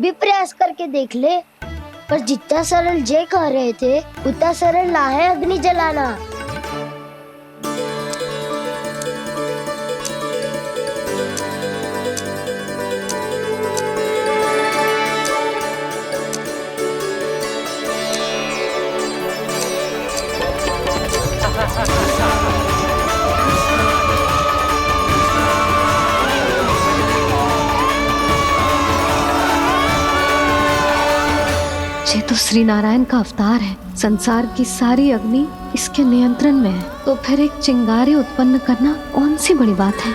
भी प्रयास करके देख ले। पर जितना सरल जय कह रहे थे उतना सरल ना है अग्नि जलाना। ये तो श्री नारायण का अवतार है। संसार की सारी अग्नि इसके नियंत्रण में है, तो फिर एक चिंगारी उत्पन्न करना कौन सी बड़ी बात है।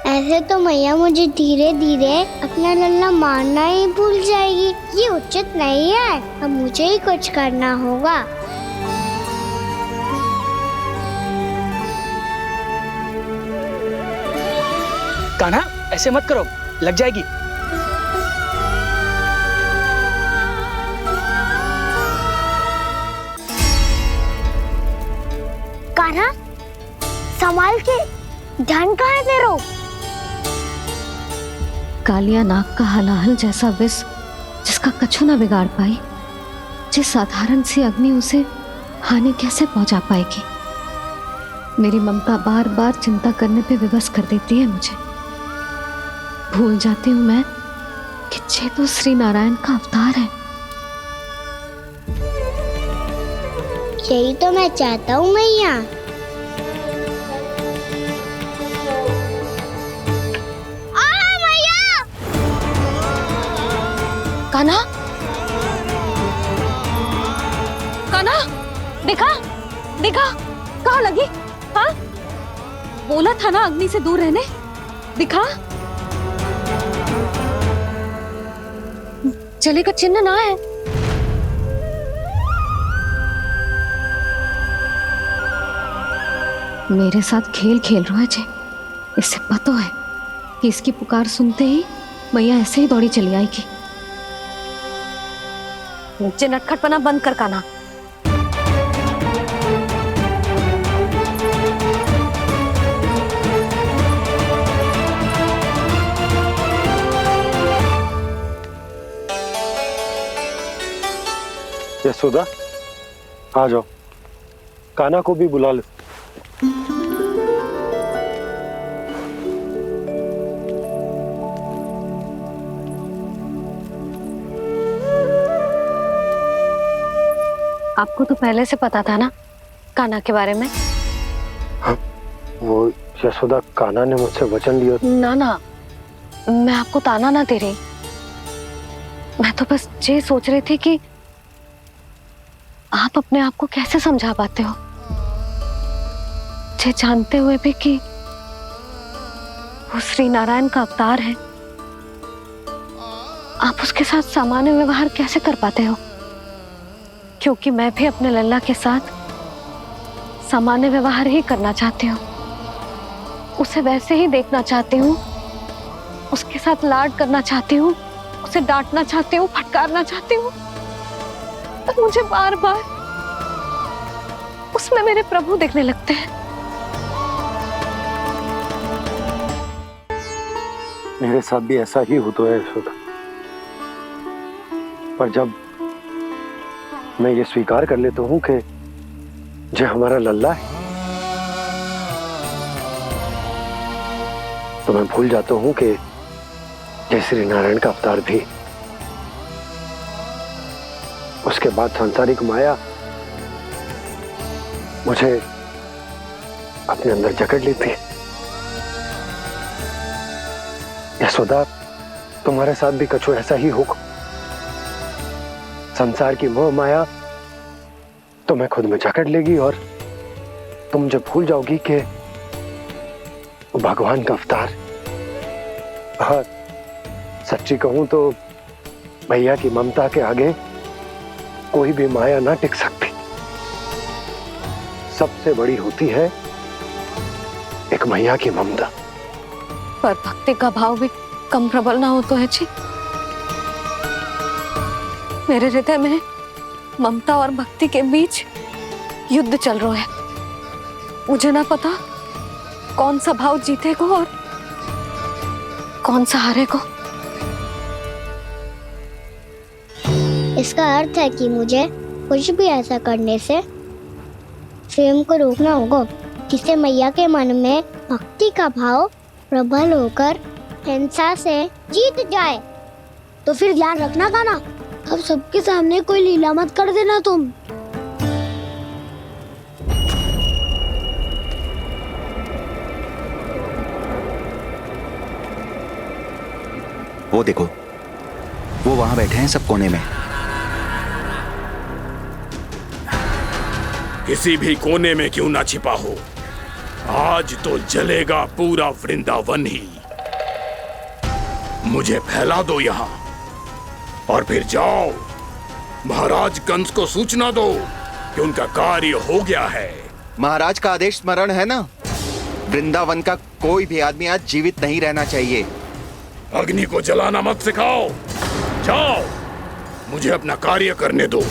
ऐसे तो मैया मुझे धीरे धीरे अपना लल्ला मारना ही भूल जाएगी। ये उचित नहीं है। अब मुझे ही कुछ करना होगा। कान्हा, ऐसे मत करो, लग जाएगी। कान्हा, संभाल के, ध्यान कहाँ है तेरा? कालिया नाग का हलाहल जैसा विष जिसका कछु ना बिगाड़ पाई, जिस साधारण सी अग्नि उसे हानि कैसे पहुंचा पाएगी। मेरी ममता बार बार चिंता करने पे विवश कर देती है मुझे। भूल जाती हूँ मैं कि ये तो श्री नारायण का अवतार है। यही तो मैं चाहता हूँ मैया। मैया! कान्हा, कान्हा, देखा देखा, कहाँ लगी? हाँ, बोला था ना अग्नि से दूर रहने। दिखा, जले का चिन्ह ना है। मेरे साथ खेल खेल रहा है जे। इससे पता है कि इसकी पुकार सुनते ही मैया ऐसे ही दौड़ी चली आएगी। मुझे नटखटपना बंद कर कान्हा। यशोदा, आ जाओ, कान्हा को भी बुला लो। आपको तो पहले से पता था ना कान्हा के बारे में? हाँ, वो यशोदा, कान्हा ने मुझसे वचन लिया। ना ना, मैं आपको ताना ना दे रही। मैं तो बस ये सोच रही थी कि आप अपने आप को कैसे समझा पाते हो, ये जानते हुए भी कि वो श्री नारायण का अवतार है। आप उसके साथ सामान्य व्यवहार कैसे कर पाते हो? क्योंकि मैं भी अपने लल्ला के साथ सामान्य व्यवहार ही करना चाहती हूँ। उसे वैसे ही देखना चाहती हूँ, उसके साथ लाड करना चाहती हूँ, उसे डांटना चाहती हूँ, फटकारना चाहती हूँ। तो मुझे बार बार उसमें मेरे प्रभु दिखने लगते हैं। मेरे साथ भी ऐसा ही होता है यशोदा। पर जब मैं ये स्वीकार कर लेता हूँ कि जो हमारा लल्ला है, तो मैं भूल जाता हूँ कि जय श्री नारायण का अवतार भी। उसके बाद सांसारिक माया मुझे अपने अंदर जकड़ लेती है। यशोदा, तुम्हारे साथ भी कछु ऐसा ही होगा। संसार की मोह माया तुम्हें खुद में जकड़ लेगी और तुम जब भूल जाओगी कि भगवान का अवतार। हाँ, सच्ची कहूं तो भैया की ममता के आगे कोई भी माया ना टिक सकती। सबसे बड़ी होती है एक मैया की ममता। पर भक्ति का भाव भी कम प्रबल ना हो तो है जी। मेरे हृदय में ममता और भक्ति के बीच युद्ध चल रहा है। मुझे ना पता कौन सा भाव जीतेगा और कौन सा हारेगा। इसका अर्थ है कि मुझे कुछ भी ऐसा करने से स्वयं को रोकना होगा जिससे मैया के मन में भक्ति का भाव प्रबल होकर हिंसा से जीत जाए। तो फिर ध्यान रखना कान्हा, अब सबके सामने कोई लीला मत कर देना तुम। वो देखो, वो वहां बैठे हैं सब कोने में। किसी भी कोने में क्यों ना छिपा हो, आज तो जलेगा पूरा वृंदावन ही। मुझे फैला दो यहाँ और फिर जाओ महाराज कंस को सूचना दो कि उनका कार्य हो गया है। महाराज का आदेश स्मरण है ना, वृंदावन का कोई भी आदमी आज जीवित नहीं रहना चाहिए। अग्नि को जलाना मत सिखाओ, जाओ मुझे अपना कार्य करने दो।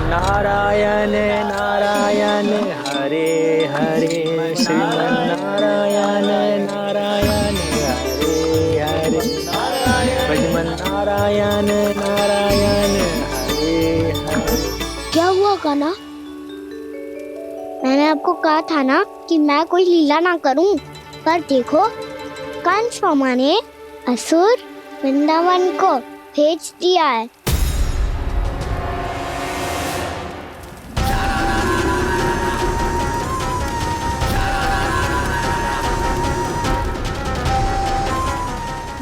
नारायण नारायण हरे हरे, श्रीमन्नारायण नारायण हरे हरे, भजमन नारायण नारायण हरे हरे। क्या हुआ कान्हा? मैंने आपको कहा था ना कि मैं कोई लीला ना करूं, पर देखो कंस मामा ने असुर वृंदावन को भेज दिया है।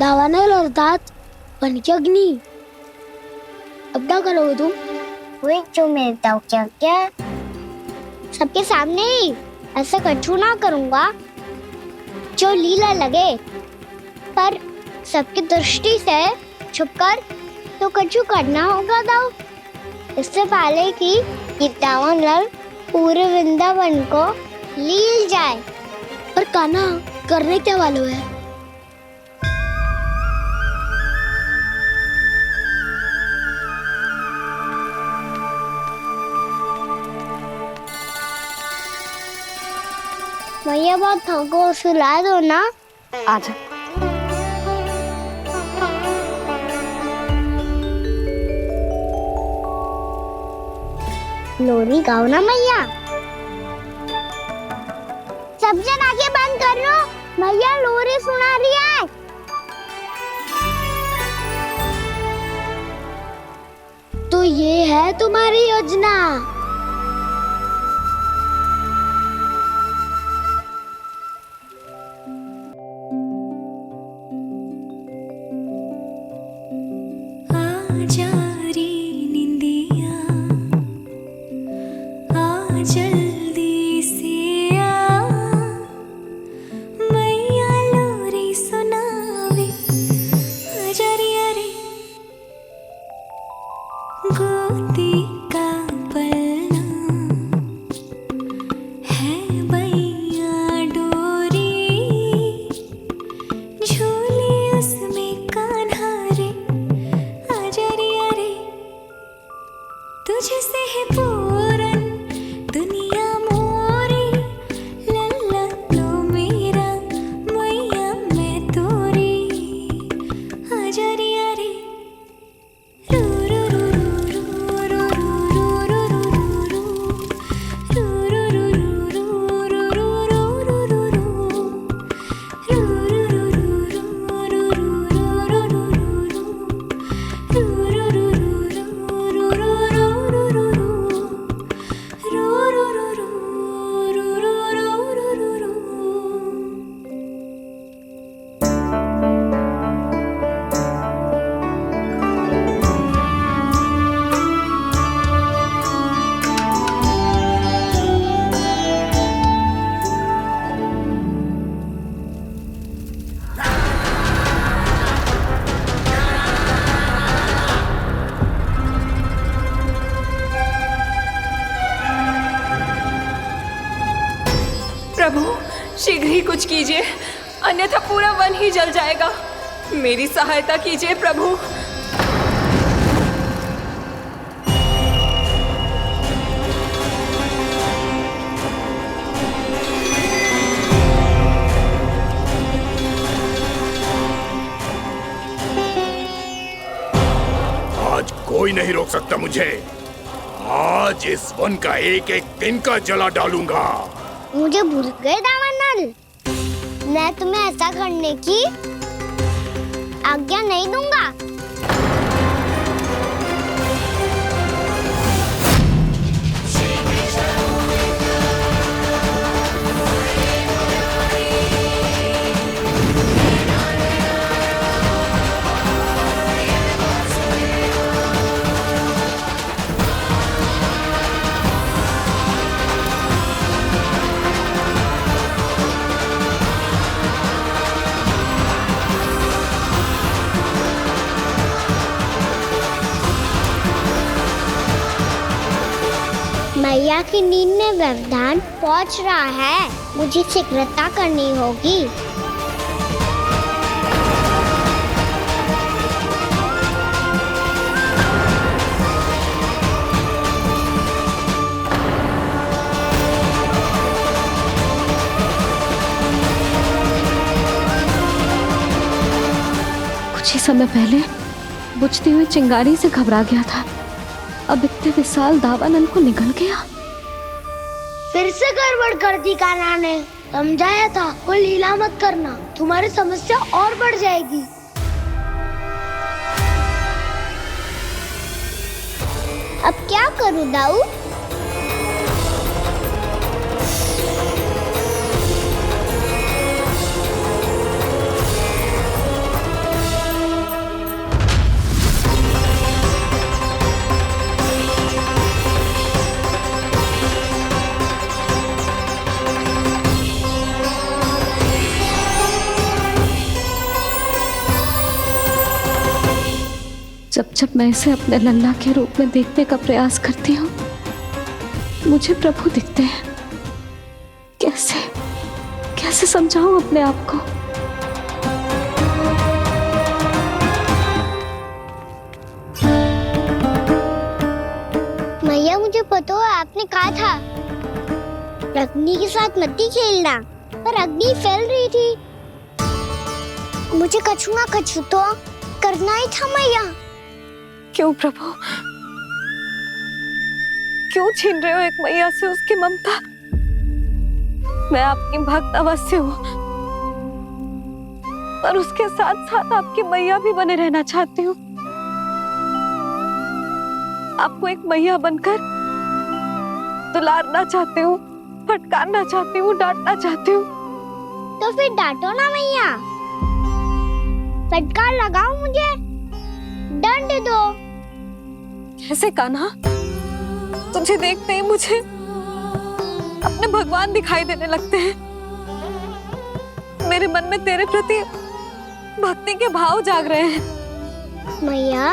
दावानल और दांत बन के अग्नि। अब क्या करोगे तुम? वही जो मेरे दाव क्या क्या सबके सामने ही ऐसा कछु ना करूंगा जो लीला लगे, पर सबकी दृष्टि से छुपकर तो कछु करना होगा दाव। इससे पहले कि दावानल पूरे वृंदावन को लील जाए। पर कान्हा करने क्या वालों है? भैया बहुत थको, सुला दो ना। आजा। लोरी गाओ ना मैया। सब जन आंखें बंद कर लो, मैया लोरी सुना रही है। तो ये है तुम्हारी योजना। जल्दी से आ, मैया लोरी सुनावे, अजरिया रे गोदी का पलना है, मैया डोरी झूले उसमें कान्हा रे, अजरिया रे तेज कीजिए, अन्यथा पूरा वन ही जल जाएगा। मेरी सहायता कीजिए प्रभु। आज कोई नहीं रोक सकता मुझे। आज इस वन का एक एक दिन का जला डालूंगा। मुझे भूल गए दावानल, मैं तुम्हें ऐसा करने की आज्ञा नहीं दूंगा। मैया की नींद में व्यवधान पहुंच रहा है, मुझे शीघ्रता करनी होगी। कुछ ही समय पहले बुझती हुई चिंगारी से घबरा गया था, अब इतने विशाल दावानल को निगल गया। फिर से गड़बड़ कर दी कान्हा ने। समझाया था कोई लीला मत करना, तुम्हारी समस्या और बढ़ जाएगी। अब क्या करूं दाऊ? जब जब मैं इसे अपने लल्ला के रूप में देखने का प्रयास करती हूँ, मुझे प्रभु दिखते हैं। कैसे कैसे समझाऊं अपने आप को? मैया मुझे पता है आपने कहा था अग्नि के साथ मत ही खेलना, पर अग्नि फैल रही थी। मुझे कछु ना कछु तो करना ही था मैया। क्यों प्रभु, क्यों छीन रहे हो एक मैया से उसकी ममता? मैं आपकी भक्त अवश्य हूँ, पर उसके साथ साथ आपकी मैया भी बने रहना चाहती हूँ। आपको एक मैया बनकर दुलारना चाहती हूँ, फटकारना चाहती हूँ, डांटना चाहती हूँ। तो फिर डांटो ना मैया, फटकार लगाओ, मुझे दंड दो। कैसे कान्हा? तुझे देखते ही मुझे अपने भगवान दिखाई देने लगते हैं। मेरे मन में तेरे प्रति भक्ति के भाव जाग रहे हैं। मैया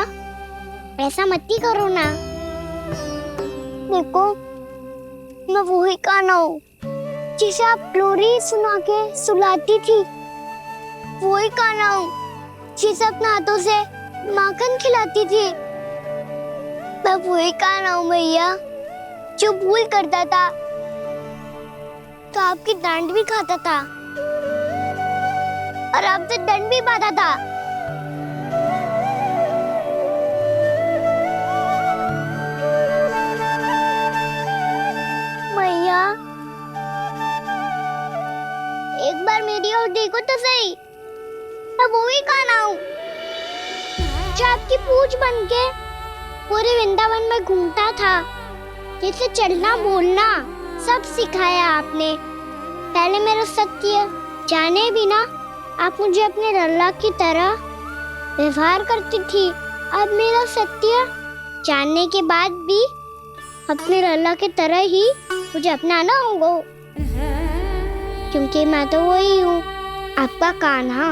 ऐसा मत ही करो ना। देखो मैं वही कान्हा हूँ जिसे आप लोरी सुना के सुलाती थी। वही कान्हा हूँ जिसे अपने हाथों से माखन खिलाती थी। मैं वही कान्हा हूँ मैया जो भूल करता था तो आपकी डांट भी खाता था और आपसे दंड भी पाता था। मैया एक बार मेरी ओर देखो तो सही, मैं वही कान्हा हूँ जो आपकी पूछ बनके पूरे वृंदावन में घूमता था। जैसे चलना बोलना सब सिखाया आपने। पहले मेरा सत्य जाने बिना आप मुझे अपने लल्ला की तरह व्यवहार करती थी। अब मेरा सत्य जानने के बाद भी अपने लल्ला की तरह ही मुझे अपनाना होगा, क्योंकि मैं तो वही हूँ, आपका कान्हा।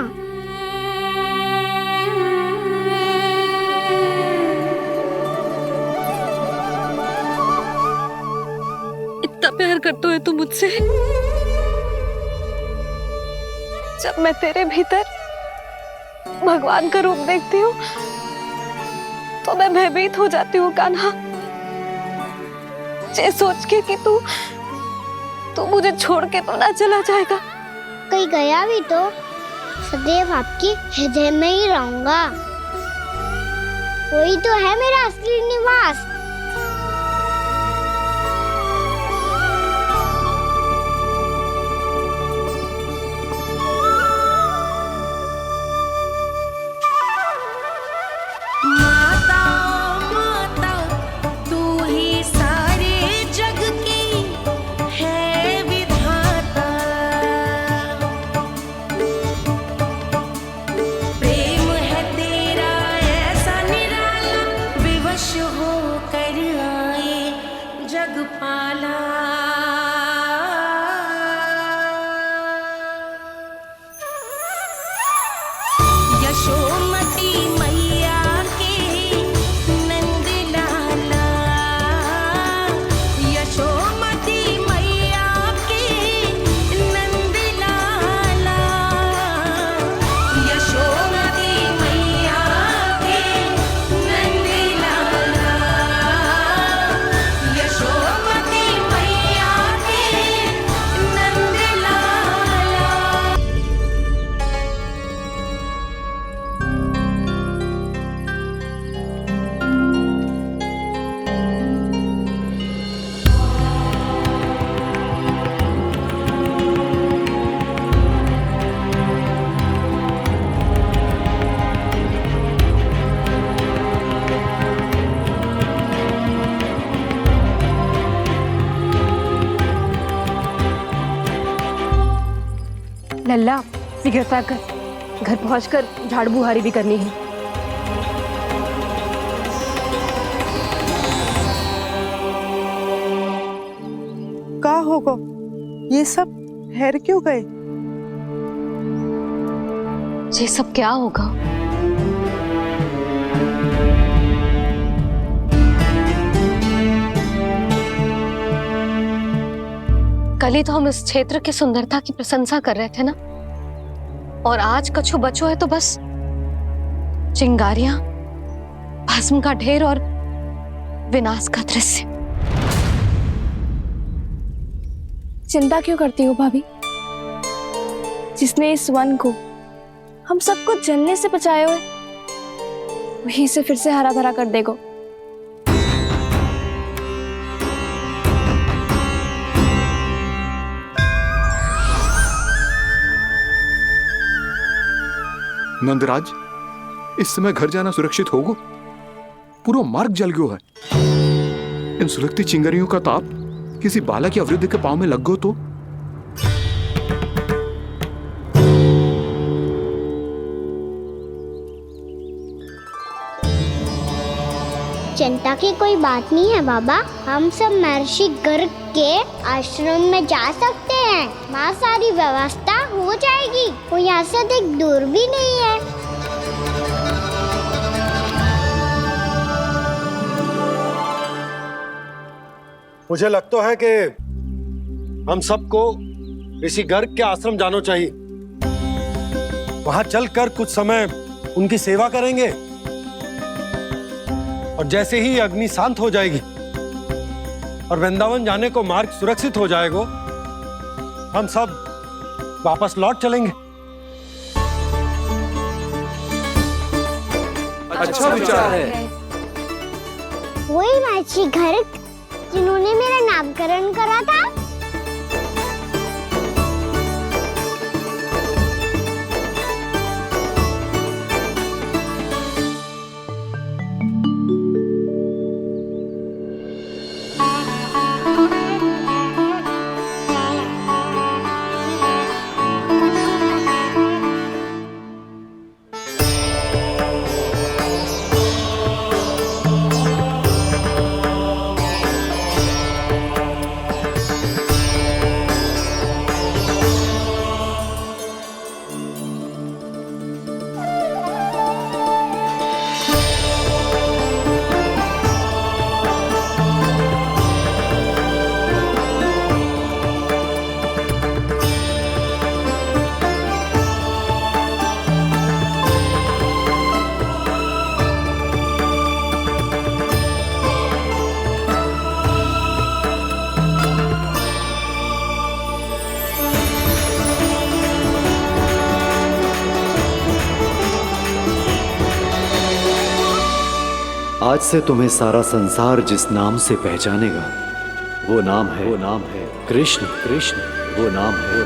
इतना प्यार करते हो तुम मुझसे, जब मैं तेरे भीतर भगवान का रूप देखती हूँ तो मैं भयभीत हो जाती हूँ कान्हा। ये सोच के कि तू मुझे छोड़ के तो ना चला जाएगा। कहीं गया भी तो सदैव आपके हृदय में ही रहूंगा। वही तो है मेरा असली निवास। लल्ला शीघ्र कर, घर पहुंचकर झाड़ू बुहारी भी करनी है। का होगा ये सब ठहर क्यों गए? ये सब क्या होगा? कल ही तो हम इस क्षेत्र की सुंदरता की प्रशंसा कर रहे थे ना, और आज कछु बचो है तो बस चिंगारियां, भस्म का ढेर और विनाश का दृश्य। चिंता क्यों करती हो भाभी? जिसने इस वन को हम सबको जलने से बचाए हुए, वही इसे फिर से हरा भरा कर देगा। नंदराज, इस समय घर जाना सुरक्षित होगा? पूरा मार्ग जल गयो है। इन सुलगती चिंगारियों का ताप किसी बालक या वृद्ध के पांव में लग गयो तो? चिंता की कोई बात नहीं है बाबा। हम सब महर्षि गर्ग के आश्रम में जा सकते हैं। वहाँ सारी व्यवस्था हो जाएगी। वो यहाँ से अधिक दूर भी नहीं है। मुझे लगता है कि हम सबको ऋषि गर्ग के आश्रम जाना चाहिए। वहां चलकर कुछ समय उनकी सेवा करेंगे, और जैसे ही अग्नि शांत हो जाएगी और वृंदावन जाने को मार्ग सुरक्षित हो जाएगा, हम सब वापस लौट चलेंगे। अच्छा विचार है। वही महर्षि गर्ग जिन्होंने मेरा नामकरण करा था। आज से तुम्हें सारा संसार जिस नाम से पहचानेगा वो नाम है कृष्ण। कृष्ण वो नाम है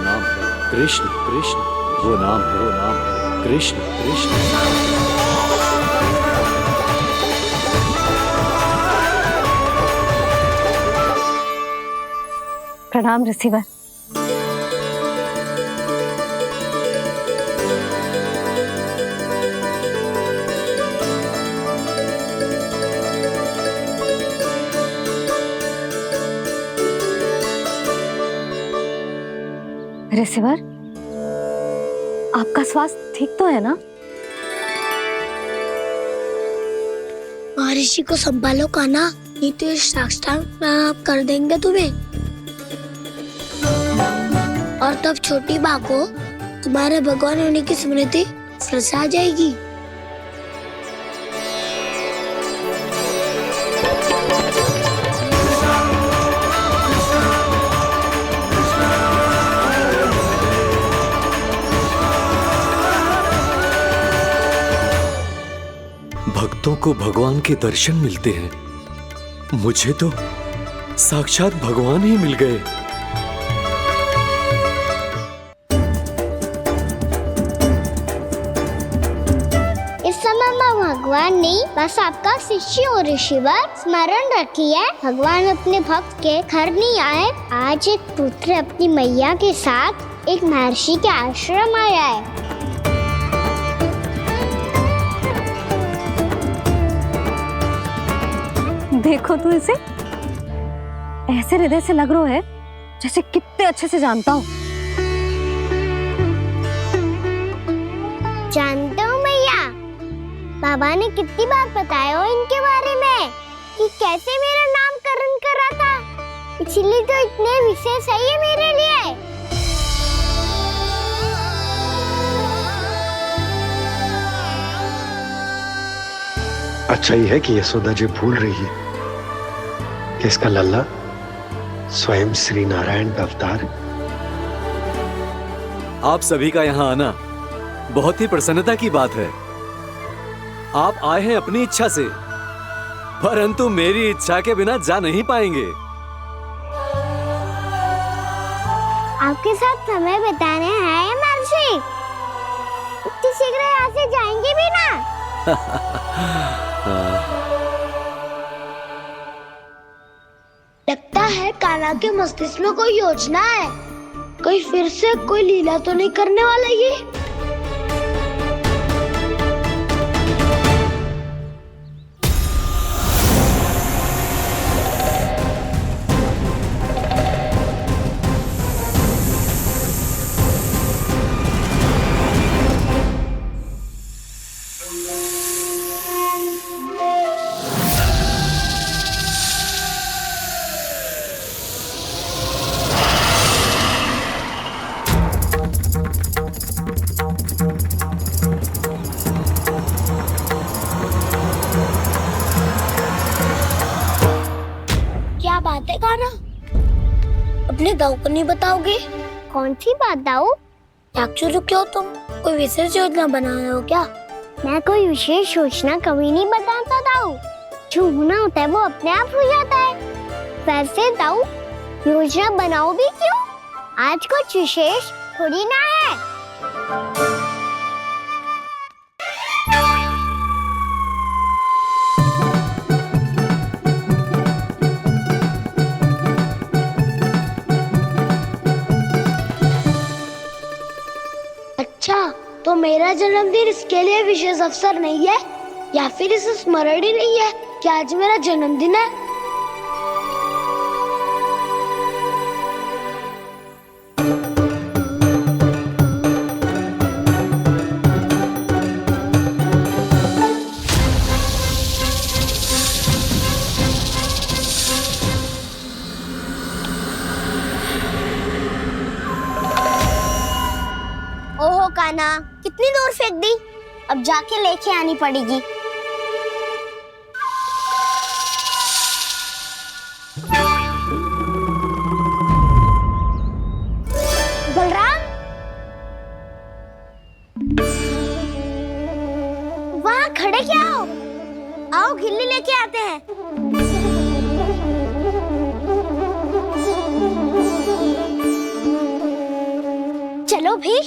कृष्ण। कृष्ण वो नाम है कृष्ण। कृष्ण। प्रणाम रिसीवर। रिसीवर, आपका स्वास्थ्य ठीक तो है ना? महर्षि को संभालो कान्हा, नहीं तो ये साक्षात कर देंगे तुम्हें। और तब छोटी बा को तुम्हारे भगवान होने की स्मृति फिर से आ जाएगी। भक्तों को भगवान के दर्शन मिलते हैं, मुझे तो साक्षात भगवान ही मिल गए। इस समय मैं भगवान नहीं, बस आपका शिष्य हूँ ऋषिवर। स्मरण रखिए, भगवान अपने भक्त के घर नहीं आए। आज एक पुत्र अपनी मैया के साथ एक महर्षि के आश्रम आया है। देखो तू इसे, ऐसे हृदय से लग रहा है जैसे कितने अच्छे से जानता हूँ। जानते हो मैया, बाबा ने कितनी बार बताया हो इनके बारे में कि कैसे मेरा नामकरण करा था, इसीलिए तो इतने विशेष है ये मेरे लिए। अच्छा ही है कि यशोदा जी भूल रही है कि इसका लल्ला स्वयं श्री नारायण का अवतार। आप सभी का यहाँ आना बहुत ही प्रसन्नता की बात है। आप आए हैं अपनी इच्छा से, परंतु मेरी इच्छा के बिना जा नहीं पाएंगे। आपके साथ समय बिताने हैं महर्षि, इतनी शीघ्र यहाँ से जाएंगे भी ना? लगता है कान्हा के मस्तिष्क में कोई योजना है। कोई फिर से कोई लीला तो नहीं करने वाला ये? क्या बात है कान्हा, अपने दाऊ को नहीं बताओगे? कौन सी बात दाऊ? चाक्षुर क्यों तुम? कोई विशेष योजना बना रहे हो क्या? मैं कोई विशेष योजना कभी नहीं बताता दाऊ। जो होना होता है वो अपने आप हो जाता है। वैसे दाऊ, योजना बनाओ भी क्यों? आज कुछ विशेष थोड़ी ना है। अच्छा, तो मेरा जन्मदिन इसके लिए विशेष अवसर नहीं है, या फिर इसे स्मरण ही नहीं है कि आज मेरा जन्मदिन है? ओहो कान्हा, कितनी दूर फेंक दी, अब जाके लेके आनी पड़ेगी। बलराम, वहाँ खड़े क्या हो? आओ गिल्ली लेके आते हैं। चलो भी।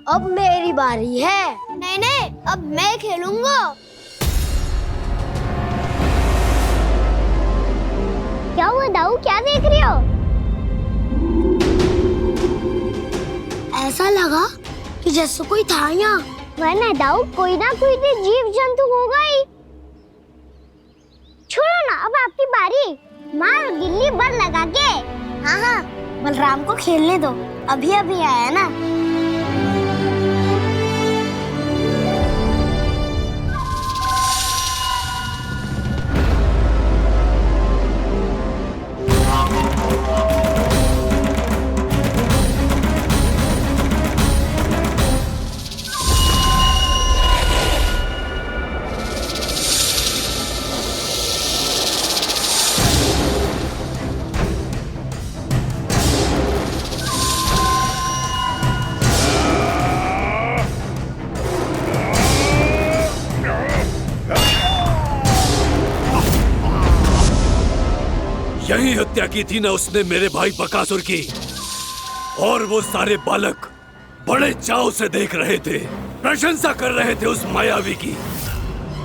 अब मेरी बारी है। नहीं नहीं, अब मैं खेलूंगा। क्या हुआ दाऊ, क्या देख रही हो? ऐसा लगा कि जैसे कोई था यहाँ। वरना दाऊ कोई ना कोई तो जीव जंतु होगा ही। छोड़ो ना, अब आपकी बारी। मार गिल्ली बल लगा के। हाँ हाँ, बलराम को खेलने दो, अभी अभी आया ना। यही हत्या की थी ना उसने मेरे भाई बकासुर की, और वो सारे बालक बड़े चाव से देख रहे थे, प्रशंसा कर रहे थे उस मायावी की।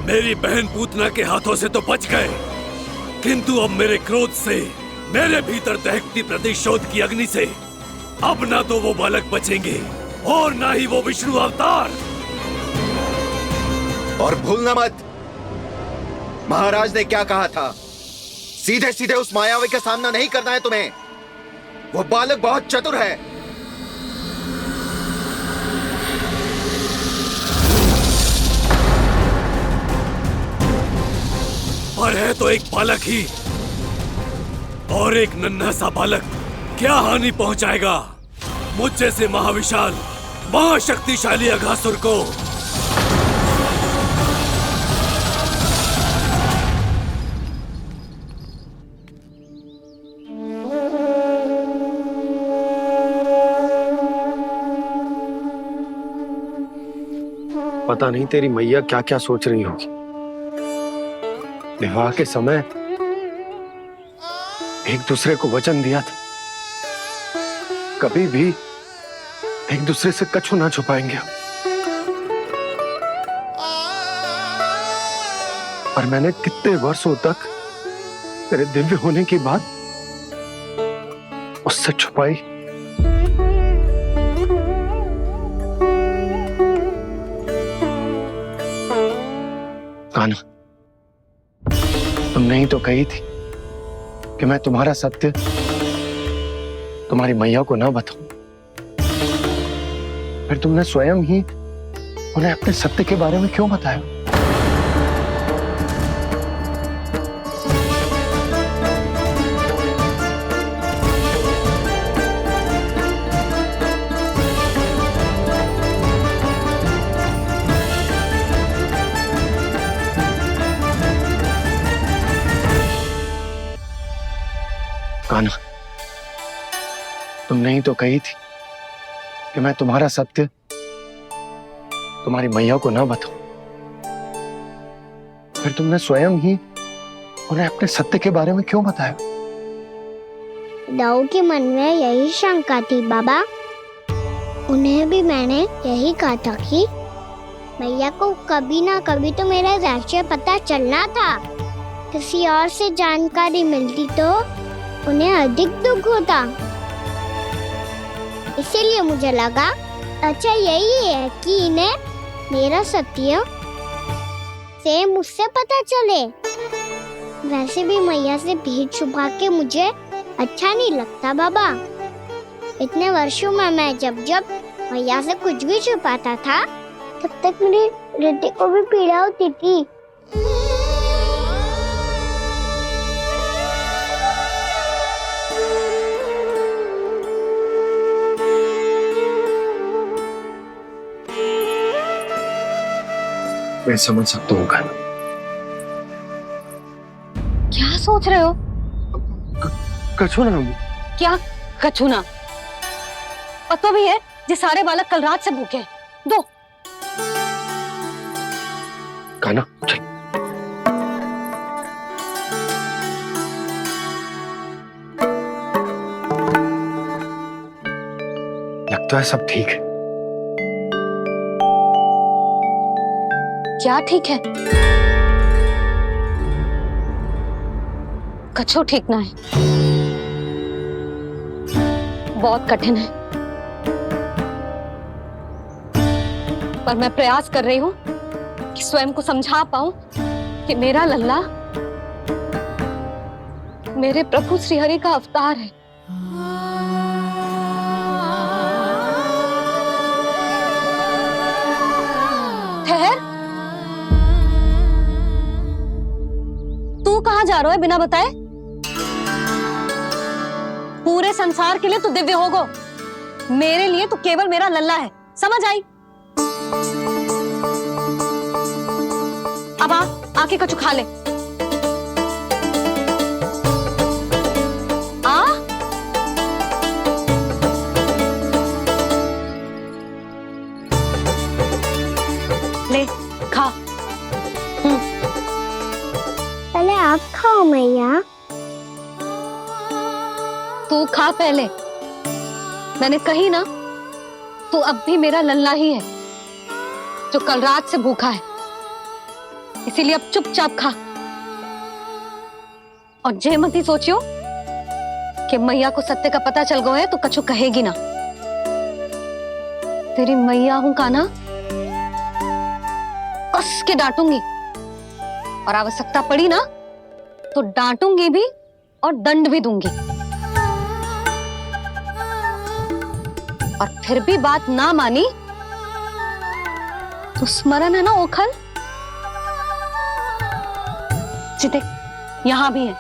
मेरी बहन पूतना के हाथों से तो बच गए, किंतु अब मेरे क्रोध से, मेरे भीतर दहकती प्रतिशोध की अग्नि से अब ना तो वो बालक बचेंगे और ना ही वो विष्णु अवतार। और भूलना मत, महाराज ने क्या कहा था, सीधे सीधे उस मायावी का सामना नहीं करना है तुम्हें। वो बालक बहुत चतुर है। पर है तो एक बालक ही, और एक नन्हा सा बालक क्या हानि पहुंचाएगा मुझ जैसे महाविशाल महाशक्तिशाली अघासुर को। पता नहीं तेरी मैया क्या क्या सोच रही होगी। विवाह के समय एक दूसरे को वचन दिया था, कभी भी एक दूसरे से कछु ना छुपाएंगे। पर मैंने कितने वर्षों तक तेरे दिव्य होने की बात उससे छुपाई। कान्हा, तुमने ही तो कही थी कि मैं तुम्हारा सत्य तुम्हारी मैया को ना बताऊं। फिर तुमने स्वयं ही उन्हें अपने सत्य के बारे में क्यों बताया? कान्हा, तुमने ही तो कही थी कि मैं तुम्हारा सत्य तुम्हारी मैया को ना बताऊं। फिर तुमने स्वयं ही उन्हें अपने सत्य के बारे में क्यों बताया? दाऊ के मन में यही शंका थी बाबा। उन्हें भी मैंने यही कहा था कि मैया को कभी ना कभी तो मेरा रहस्य पता चलना था। किसी और से जानकारी मिलती तो उन्हें अधिक दुख होता। इसीलिए मुझे लगा अच्छा यही है कि इन्हें मेरा सत्य से मुझसे पता चले। वैसे भी मैया से भेद छुपा के मुझे अच्छा नहीं लगता बाबा। इतने वर्षों में मैं जब जब मैया से कुछ भी छुपाता था तब तक मेरी हृदय को भी पीड़ा होती थी। मैं समझ सकता हूँ कान्हा। क्या सोच रहे हो? कछु ना, क्या कछुना? पता भी है ये सारे बालक कल रात से भूखे हैं। दो। कान्हा चल। लगता है सब ठीक है। क्या ठीक है? कछु ठीक ना है, बहुत कठिन है, पर मैं प्रयास कर रही हूं कि स्वयं को समझा पाऊं कि मेरा लल्ला मेरे प्रभु श्रीहरि का अवतार है। ठहर, तू कहां जा रहा है बिना बताए? पूरे संसार के लिए तू दिव्य होगो, मेरे लिए तू केवल मेरा लल्ला है, समझ आई? अब आके कछु खा ले। आ ले खा। पहले आप खाओ मैया। तू खा पहले। मैंने कही ना, तू अब भी मेरा लल्ला ही है जो कल रात से भूखा है, इसीलिए अब चुपचाप खा। और जे मत ही सोचियो कि मैया को सत्य का पता चल गया है तो कछु कहेगी ना। तेरी मैया हूं कान्हा, कस के डांटूंगी, और आवश्यकता पड़ी ना तो डांटूंगी भी और दंड भी दूंगी। और फिर भी बात ना मानी तो स्मरण है ना ओखल, देख यहां भी है।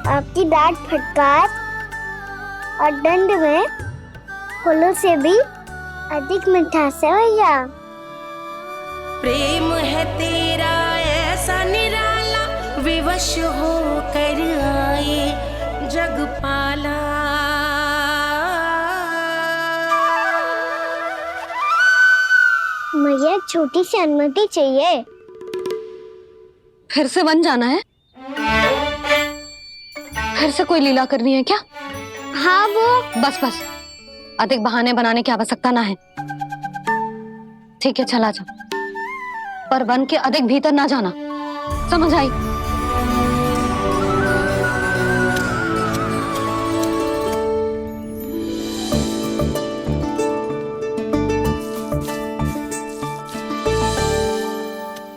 आपकी डांट फटकार और दंड में फूलों से भी अधिक मिठास है भैया। प्रेम है तेरा ऐसा निराला, विवश हो कर आए जगपाला। मुझे छोटी सी अनुमति चाहिए। फिर से वन जाना है? फिर से कोई लीला करनी है क्या? हाँ वो। बस बस, अधिक बहाने बनाने की आवश्यकता ना है। ठीक है चला जा, पर वन के अधिक भीतर ना जाना, समझ आई?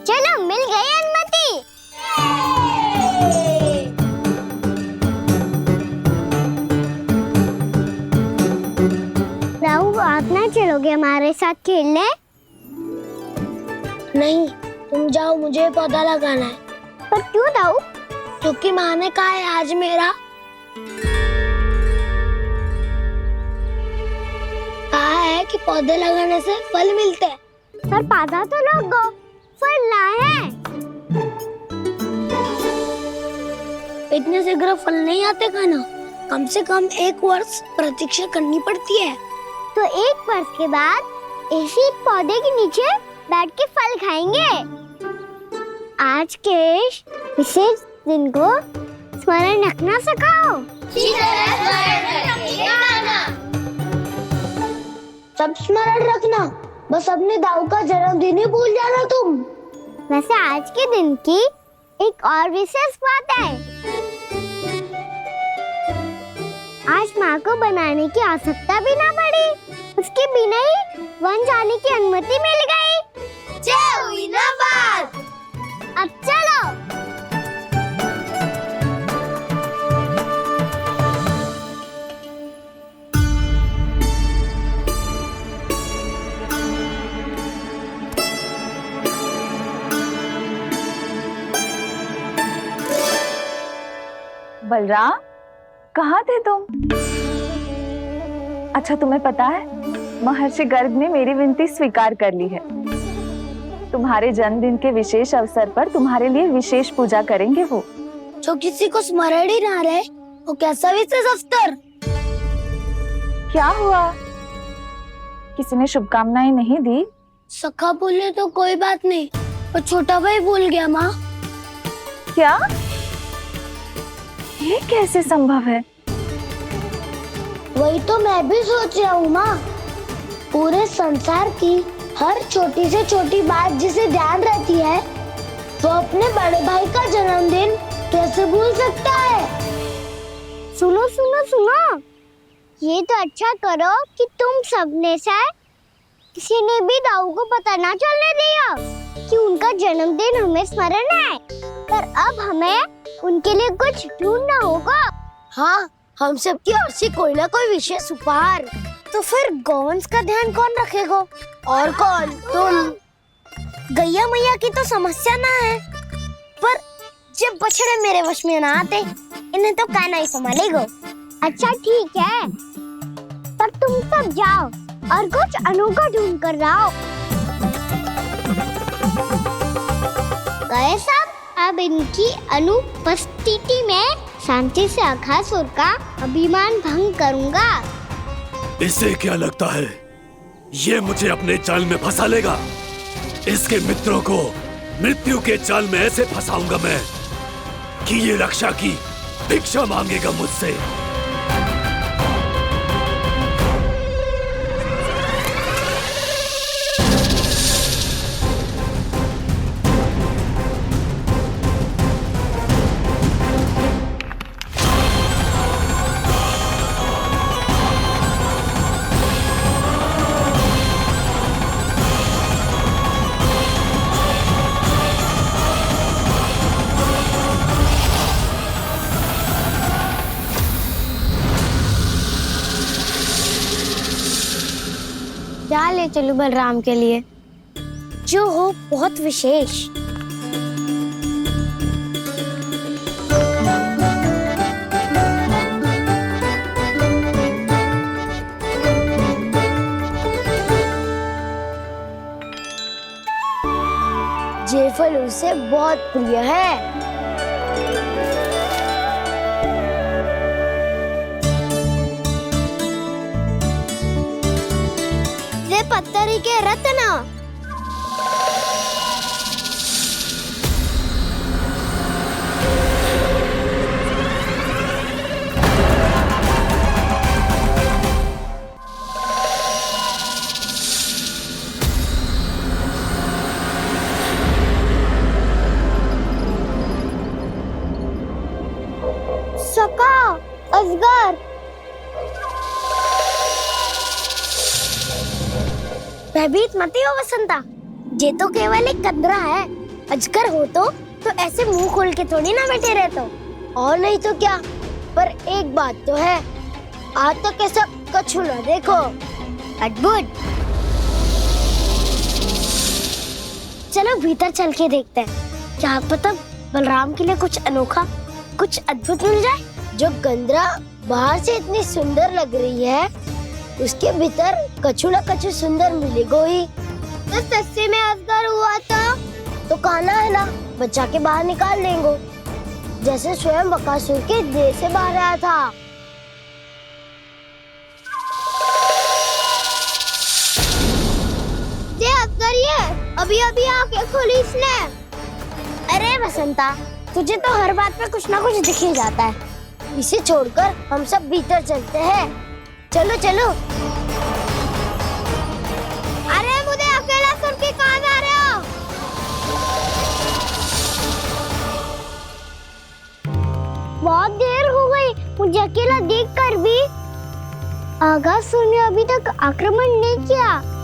चलो मिल गई अनुमति। राहु आप ना चलोगे हमारे साथ खेलने? नहीं, तुम जाओ, मुझे पौधा लगाना है। पर क्यों राहु? क्योंकि माँ ने कहा है आज मेरा कहा है कि पौधे लगाने से फल मिलते हैं। पर पौधा तो लगो, फल ना है। इतने शीघ्र फल नहीं आते कान्हा, कम से कम 1 वर्ष प्रतीक्षा करनी पड़ती है। तो 1 वर्ष के बाद इसी पौधे के नीचे बैठ के फल खाएंगे। आज के विशेष दिन को स्मरण रखना सिखाओ। सब स्मरण रखना, बस अपने दाऊ का जन्मदिन ही भूल जाना तुम। वैसे आज के दिन की एक और विशेष बात है। आज माँ को बनाने की आवश्यकता भी ना पड़ी, उसके बिना ही वन जाने की अनुमति मिल गई। जय हुई ना बात। अब चलो। बलराम, कहाँ थे तुम? अच्छा तुम्हें पता है, महर्षि गर्ग ने मेरी विनती स्वीकार कर ली है। तुम्हारे जन्मदिन के विशेष अवसर पर तुम्हारे लिए विशेष पूजा करेंगे वो। जो किसी को स्मरण ही ना रहे, वो कैसा विशेष अवसर? क्या हुआ, किसी ने शुभकामनाएं नहीं दी? सखा बोले तो कोई बात नहीं, पर छोटा भाई भूल गया माँ। क्या? ये कैसे संभव है? वही तो मैं भी सोच रहा हूँ माँ। पूरे संसार की हर छोटी से छोटी बात जिसे ध्यान रहती है, वो अपने बड़े भाई का जन्मदिन कैसे भूल सकता है? सुनो सुनो सुनो, ये तो अच्छा करो कि तुम सबने से किसी ने भी दाऊ को पता ना चलने दिया कि उनका जन्मदिन हमें स्मरण है। पर अब हमें उनके लिए कुछ ढूंढना होगा। हाँ, हम सबकी ओर से कोई ना कोई विशेष उपहार। तो फिर गौंस का ध्यान कौन रखेगा? और कौन? तुम। गैया मैया की तो समस्या ना है, पर जब बछड़े मेरे वश में ना आते, इन्हें तो कान्हा ही संभालेगा। अच्छा ठीक है, पर तुम सब जाओ और कुछ अनोखा ढूंढ कर लाओ। गए सब? अब इनकी अनुपस्थिति में शांति से अघासुर का अभिमान भंग करूंगा। इसे क्या लगता है ये मुझे अपने जाल में फंसा लेगा? इसके मित्रों को मृत्यु के जाल में ऐसे फंसाऊंगा मैं कि ये रक्षा की भिक्षा मांगेगा मुझसे। क्या ले चलूं बलराम के लिए जो हो बहुत विशेष? ये फल उसे बहुत प्रिय है। पत्थरी के रत्न। सका, अजगर। भयभीत मत हो वसंता, ये तो केवल एक कंदरा है। अजगर हो तो ऐसे मुंह खोल के थोड़ी ना बैठे रहते हो। और नहीं तो क्या, पर एक बात तो है, आज तक ऐसा कछु ना देखो। अद्भुत। चलो भीतर चल के देखते हैं, क्या पता बलराम के लिए कुछ अनोखा, कुछ अद्भुत मिल जाए। जो गंदरा बाहर से इतनी सुंदर लग रही है, उसके भीतर कछु न कछु सुंदर मिलेगा ही। तो सस्ते में अजगर हुआ था तो कान्हा है ना, बच्चा के बाहर निकाल लेंगे, जैसे स्वयं बकासुर के देह से बाहर आया था। ये अजगर ये अभी अभी आके खोली इसने। अरे वसंता, तुझे तो हर बात पे कुछ ना कुछ दिख ही जाता है। इसे छोड़कर हम सब भीतर चलते हैं। चलो चलो। अरे मुझे अकेला सुन के कहाँ जा रहे हो? बहुत देर हो गई मुझे अकेला देखकर भी। अघासुर ने अभी तक आक्रमण नहीं किया।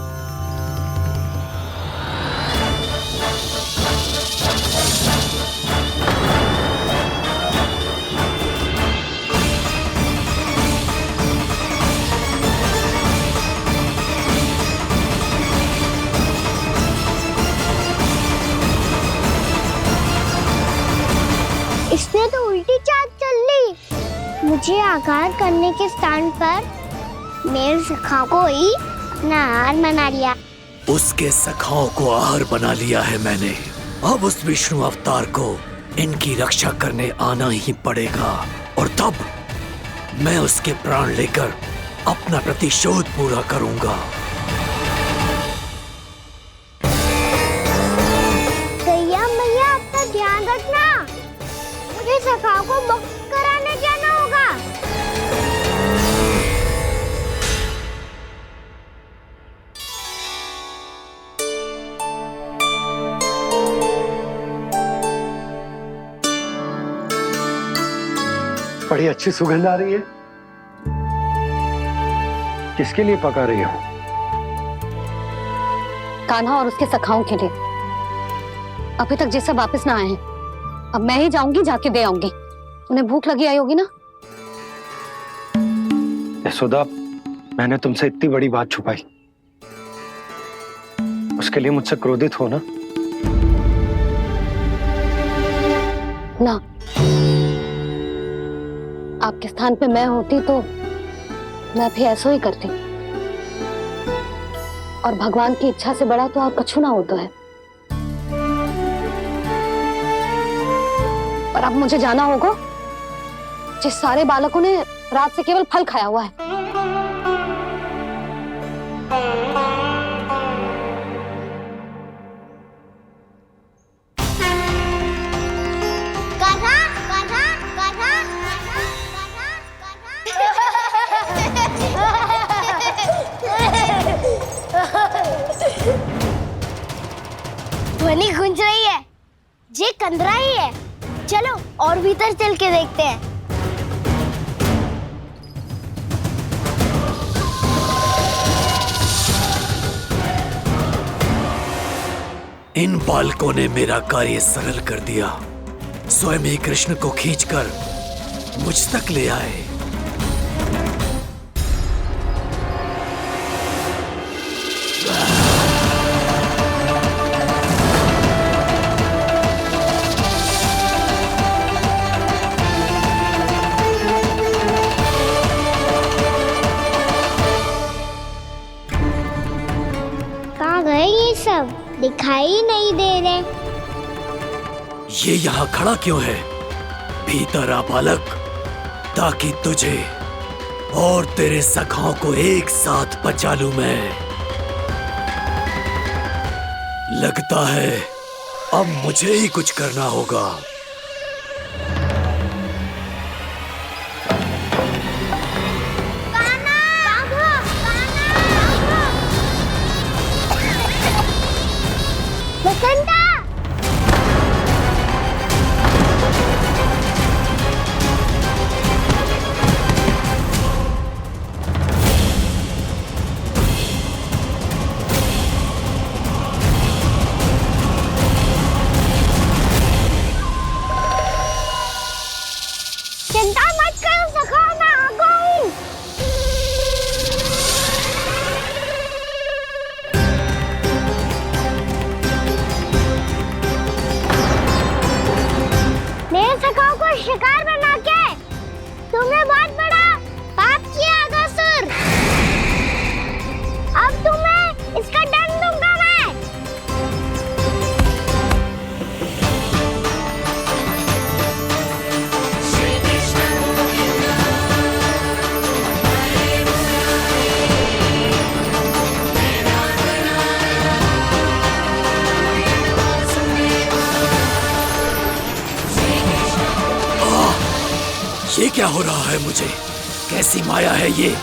इसने तो उल्टी चाल चल ली। मुझे आघात करने के स्थान पर मेरे सखा को ही अपना आहार बना लिया। उसके सखाओं को आहार बना लिया है मैंने। अब उस विष्णु अवतार को इनकी रक्षा करने आना ही पड़ेगा, और तब मैं उसके प्राण लेकर अपना प्रतिशोध पूरा करूंगा। गैया मैया, अपना ध्यान रखना। मुझे सखा को मुक्त कराने जाना होगा। बड़ी अच्छी सुगंध आ रही है। किसके लिए पका रही हो? कान्हा और उसके सखाओं के लिए। अभी तक जैसे वापस ना आए हैं, अब मैं ही जाऊंगी, जाके दे आऊंगी। उन्हें भूख लगी आई होगी ना। यशोदा, मैंने तुमसे इतनी बड़ी बात छुपाई, उसके लिए मुझसे क्रोधित हो ना? ना, आपके स्थान पे मैं होती तो मैं भी ऐसा ही करती। और भगवान की इच्छा से बड़ा तो और कछु ना होता है। पर अब मुझे जाना होगा। जिस सारे बालकों ने रात से केवल फल खाया हुआ है। ध्वनि गूंज रही है, ये कंदरा ही है। चलो और भीतर चल के देखते हैं। इन बालकों ने मेरा कार्य सरल कर दिया। स्वयं ही कृष्ण को खींचकर मुझ तक ले आए। सब दिखाई नहीं दे रहे। ये यहाँ खड़ा क्यों है? भीतर आ बालक, ताकि तुझे और तेरे सखाओं को एक साथ बचा लूं मैं। लगता है अब मुझे ही कुछ करना होगा। शिकार बना के तुमने बहुत बड़ा पाप किया अगासुर। अब तुम्हें इसका दंड दूंगा मैं। ये क्या हो रहा है मुझे? कैसी माया है ये?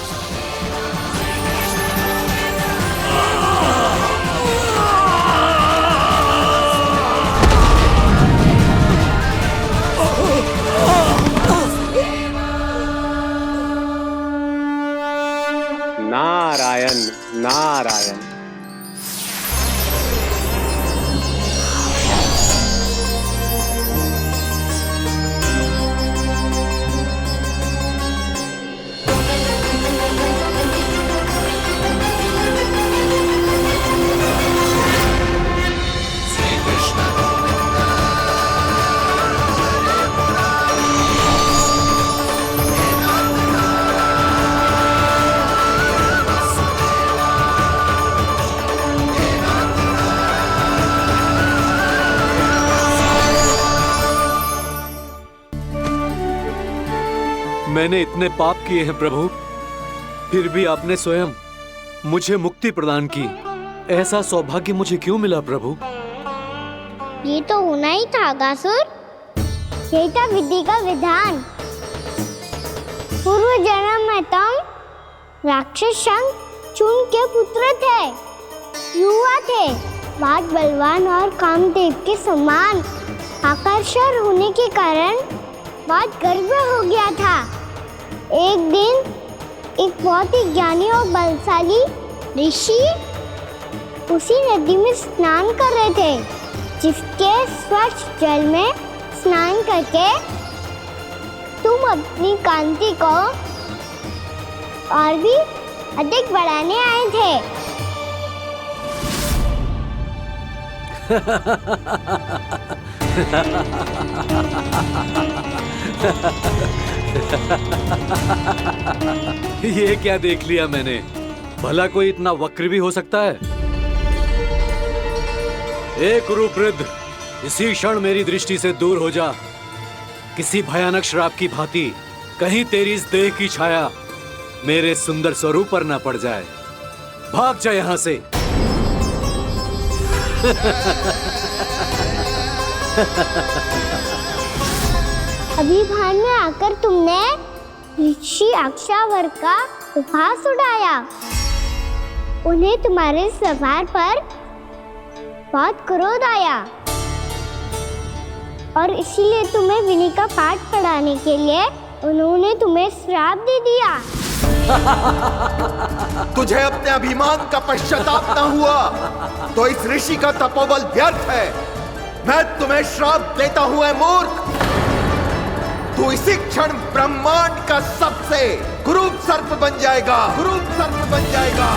नारायण नारायण। मैंने इतने पाप किए हैं प्रभु, फिर भी आपने स्वयं मुझे मुक्ति प्रदान की। ऐसा सौभाग्य मुझे क्यों मिला प्रभु? ये तो होना ही था अगासुर, यही था विधि का विधान। पूर्व जन्म में तुम राक्षस शंखचूड़ के पुत्र थे, युवा थे, बहुत बलवान और कामदेव के समान। आकर्षण होने के कारण बहुत गर्व हो गया था। एक दिन एक बहुत ही ज्ञानी और बलशाली ऋषि उसी नदी में स्नान कर रहे थे, जिसके स्वच्छ जल में स्नान करके तुम अपनी कांति को और भी अधिक बढ़ाने आए थे। ये क्या देख लिया मैंने? भला कोई इतना वक्र भी हो सकता है? एक कुरुवृद्ध, इसी क्षण मेरी दृष्टि से दूर हो जा। किसी भयानक श्राप की भांति कहीं तेरी इस देह की छाया मेरे सुंदर स्वरूप पर न पड़ जाए। भाग जा यहाँ से। अभी भान में आकर तुमने ऋषि अक्षावर का उपहास उड़ाया। उन्हें तुम्हारे व्यवहार पर बहुत क्रोध आया और इसीलिए तुम्हें विधि का पाठ पढ़ाने के लिए उन्होंने तुम्हें श्राप दे दिया। तुझे अपने अभिमान का पश्चाताप न हुआ तो इस ऋषि का तपोबल व्यर्थ है। मैं तुम्हें श्राप देता हूं ऐ मूर्ख। तू इसी क्षण ब्रह्मांड का सबसे कुरूप सर्प बन जाएगा, कुरूप सर्प बन जाएगा।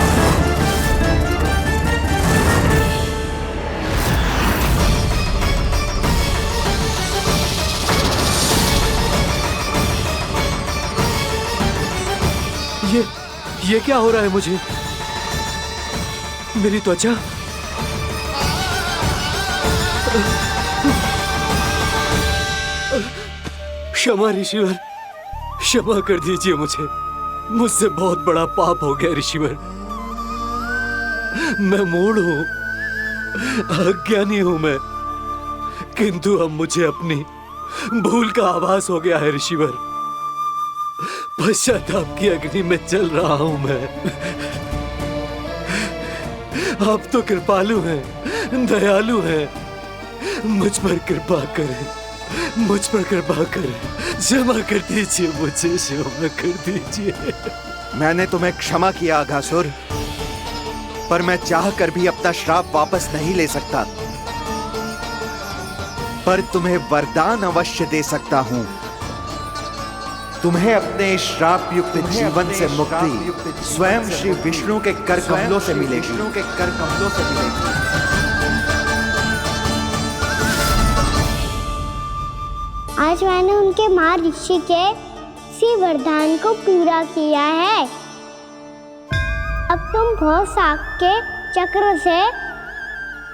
ये क्या हो रहा है मुझे? मेरी त्वचा, क्षमा ऋषिवर, क्षमा कर दीजिए मुझे। मुझसे बहुत बड़ा पाप हो गया ऋषिवर। मैं मूढ़ हूं, अज्ञानी हूं मैं, किंतु अब मुझे अपनी भूल का आभास हो गया है ऋषिवर। पश्चाताप की अग्नि में जल रहा हूं मैं। आप तो कृपालु हैं, दयालु हैं, मुझ पर कृपा करें, मुझ पर कृपा करें। क्षमा कर दीजिए मुझे, क्षमा कर दीजिए। मैंने तुम्हें क्षमा किया अघासुर, पर मैं चाहकर भी अपना श्राप वापस नहीं ले सकता। पर तुम्हें वरदान अवश्य दे सकता हूं। तुम्हें अपने श्राप युक्त जीवन से मुक्ति स्वयं श्री विष्णु के कर कमलों से मिलेगी। आज मैंने उनके महर्षि के इसी वरदान को पूरा किया है। अब तुम भव साग के चक्र से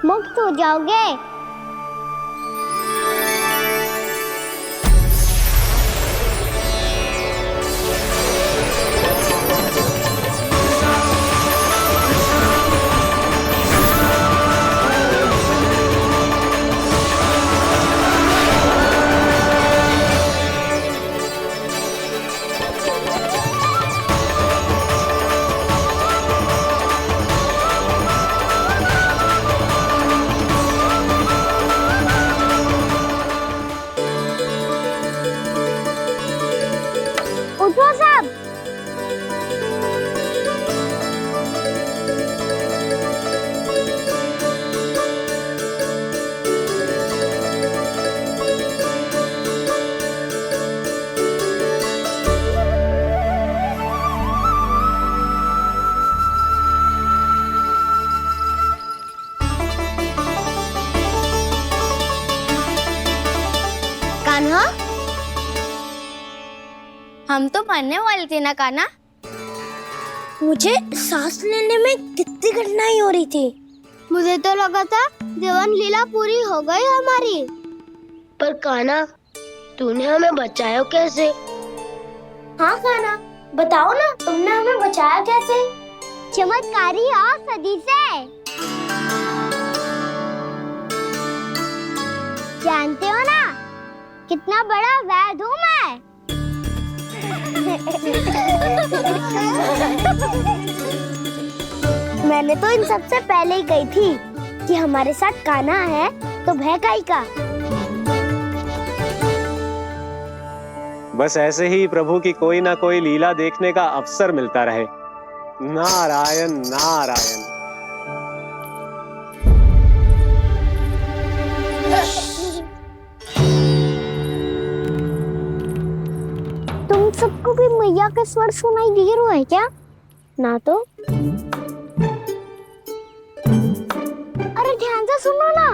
मुक्त हो जाओगे। कान्हा, हम तो मरने वाले थे ना कान्हा। मुझे सांस लेने में कितनी कठिनाई हो रही थी। मुझे तो लगा था जीवन लीला पूरी हो गई हमारी। पर कान्हा, तूने हमें बचाया कैसे? हाँ कान्हा, बताओ ना, तुमने हमें बचाया कैसे? चमत्कारी औषधि से। जानते हो ना कितना बड़ा वैद्य हूँ मैं। मैंने तो इन सबसे पहले ही कही थी कि हमारे साथ कान्हा है तो भय काई का। बस ऐसे ही प्रभु की कोई ना कोई लीला देखने का अवसर मिलता रहे। नारायण नारायण। तुम सबको भी मैया का स्वर सुनाई दे रहा है क्या? ना तो। अरे ध्यान से सुनो ना।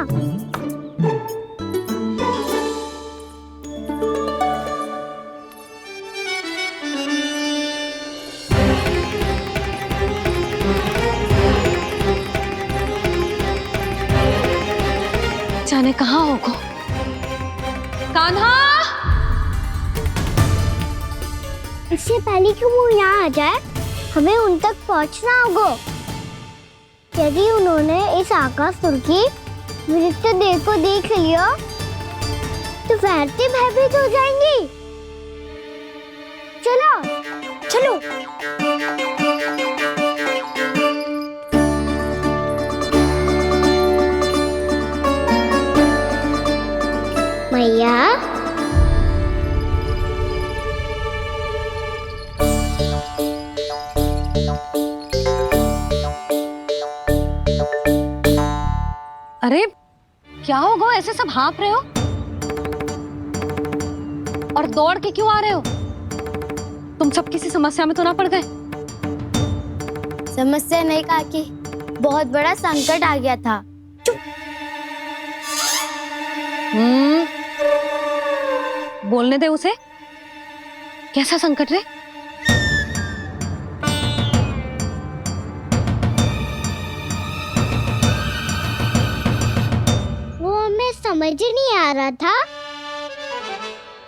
जाने कहाँ होगो? कान्हा! इससे पहले कि वो यहाँ आ जाए, हमें उन तक पहुँचना होगा। यदि उन्होंने इस आकासुर की नृत्य देह को देख लिया, तो वैरती भयभीत हो जाएंगी। चलो, चलो। मैया, अरे क्या होगा, ऐसे सब हाँफ रहे हो और दौड़ के क्यों आ रहे हो? तुम सब किसी समस्या में तो ना पड़ गए? समस्या नहीं काकी, बहुत बड़ा संकट आ गया था। बोलने दे उसे। कैसा संकट रे? वो हमें समझ ही नहीं आ रहा था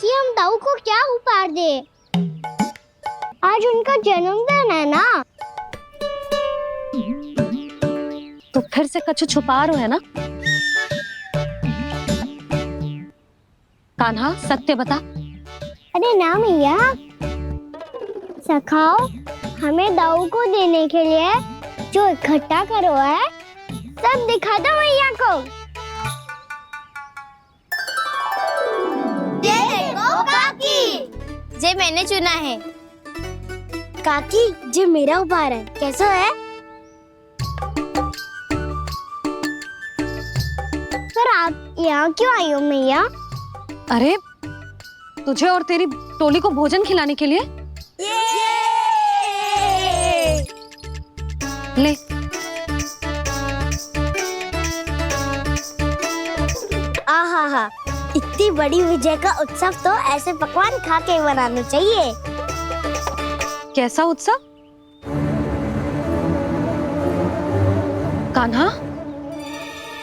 कि हम दाऊ को क्या उपहार दे। आज उनका जन्मदिन है ना। तो फिर से कछु छुपा रहे हो है ना? कान्हा सत्य बता। अरे ना मैया, सखाओ हमें दाऊ को देने के लिए जो इकट्ठा करो है सब दिखा दो मैया को। ये देखो काकी, जे मैंने चुना है। काकी, जे मेरा उपहार है, कैसा है? पर आप यहाँ क्यों आई हो मैया? अरे तुझे और तेरी टोली को भोजन खिलाने के लिए। ले। आहा, इतनी बड़ी विजय का उत्सव तो ऐसे पकवान खा के मनाना चाहिए। कैसा उत्सव? कान्हा,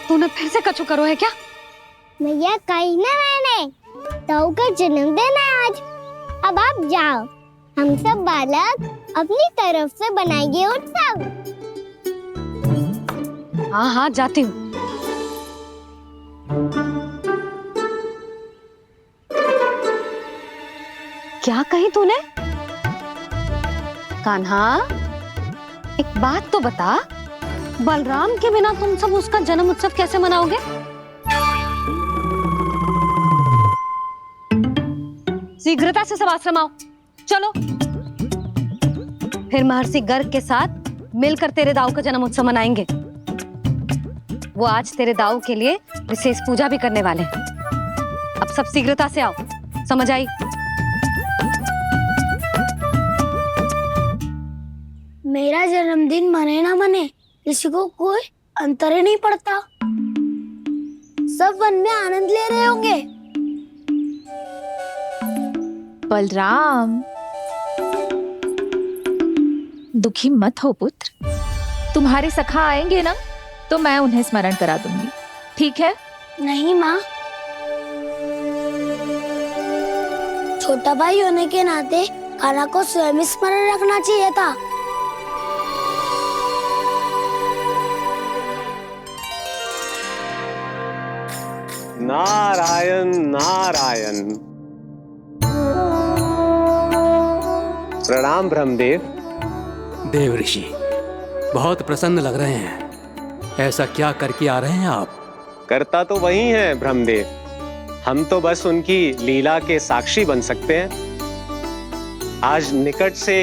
तूने फिर से कछु करो है क्या? मैया कही ना मैंने, दाऊ का जन्मदिन है आज। अब आप जाओ, हम सब बालक अपनी तरफ से बनाएंगे उत्सव। हाँ हाँ जाती हूँ। क्या कही तूने? कान्हा, एक बात तो बता, बलराम के बिना तुम सब उसका जन्म उत्सव कैसे मनाओगे? शीघ्रता से सब आश्रम आओ, चलो। फिर महर्षि गर्ग के साथ मिलकर तेरे दाऊ का जन्म उत्सव मनाएंगे। वो आज तेरे दाऊ के लिए विशेष पूजा भी करने वाले हैं। अब सब शीघ्रता से आओ, समझ आई? मेरा जन्मदिन मने ना मने, किसी को कोई अंतर ही नहीं पड़ता। सब वन में आनंद ले रहे होंगे। बलराम, दुखी मत हो पुत्र। तुम्हारे सखा आएंगे ना, तो मैं उन्हें स्मरण करा दूंगी, ठीक है? नहीं माँ, छोटा भाई होने के नाते कान्हा को स्वयं स्मरण रखना चाहिए था। नारायण नारायण। प्रणाम ब्रह्मदेव। देव ऋषि, बहुत प्रसन्न लग रहे हैं। ऐसा क्या करके आ रहे हैं आप? करता तो वही है ब्रह्मदेव, हम तो बस उनकी लीला के साक्षी बन सकते हैं। आज निकट से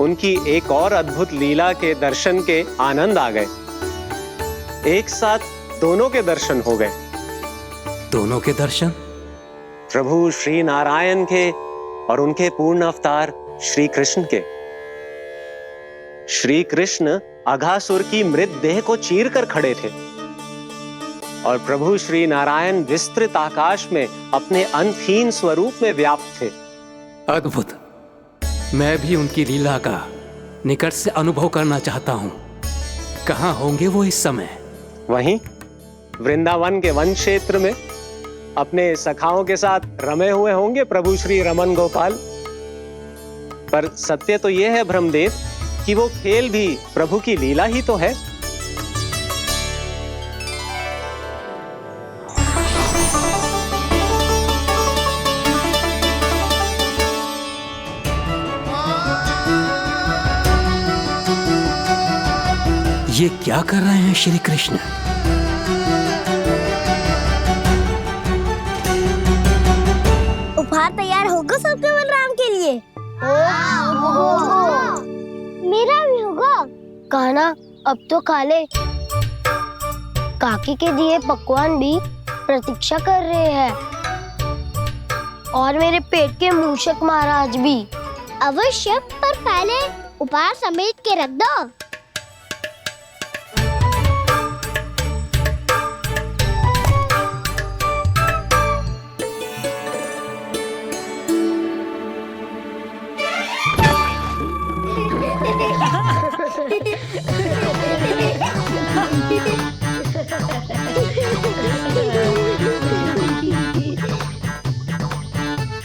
उनकी एक और अद्भुत लीला के दर्शन के आनंद आ गए। एक साथ दोनों के दर्शन हो गए। दोनों के दर्शन? प्रभु श्री नारायण के और उनके पूर्ण अवतार श्री कृष्ण के। श्री कृष्ण अघासुर की मृत देह को चीर कर खड़े थे और प्रभु श्री नारायण विस्तृत आकाश में अपने अंतहीन स्वरूप में व्याप्त थे। अद्भुत। मैं भी उनकी लीला का निकट से अनुभव करना चाहता हूँ। कहाँ होंगे वो इस समय? वहीं वृंदावन के वन क्षेत्र में अपने सखाओं के साथ रमे हुए होंगे प्रभु श्री रमन गोपाल। पर सत्य तो यह है ब्रह्मदेव कि वो खेल भी प्रभु की लीला ही तो है। ये क्या कर रहे हैं श्री कृष्ण? उपहार तैयार होगा सबके बलराम के लिए? मेरा भी होगा। कान्हा अब तो खा ले। काकी के दिए पकवान भी प्रतीक्षा कर रहे हैं और मेरे पेट के मूषक महाराज भी। अवश्य, पर पहले उपहार समेट के रख दो।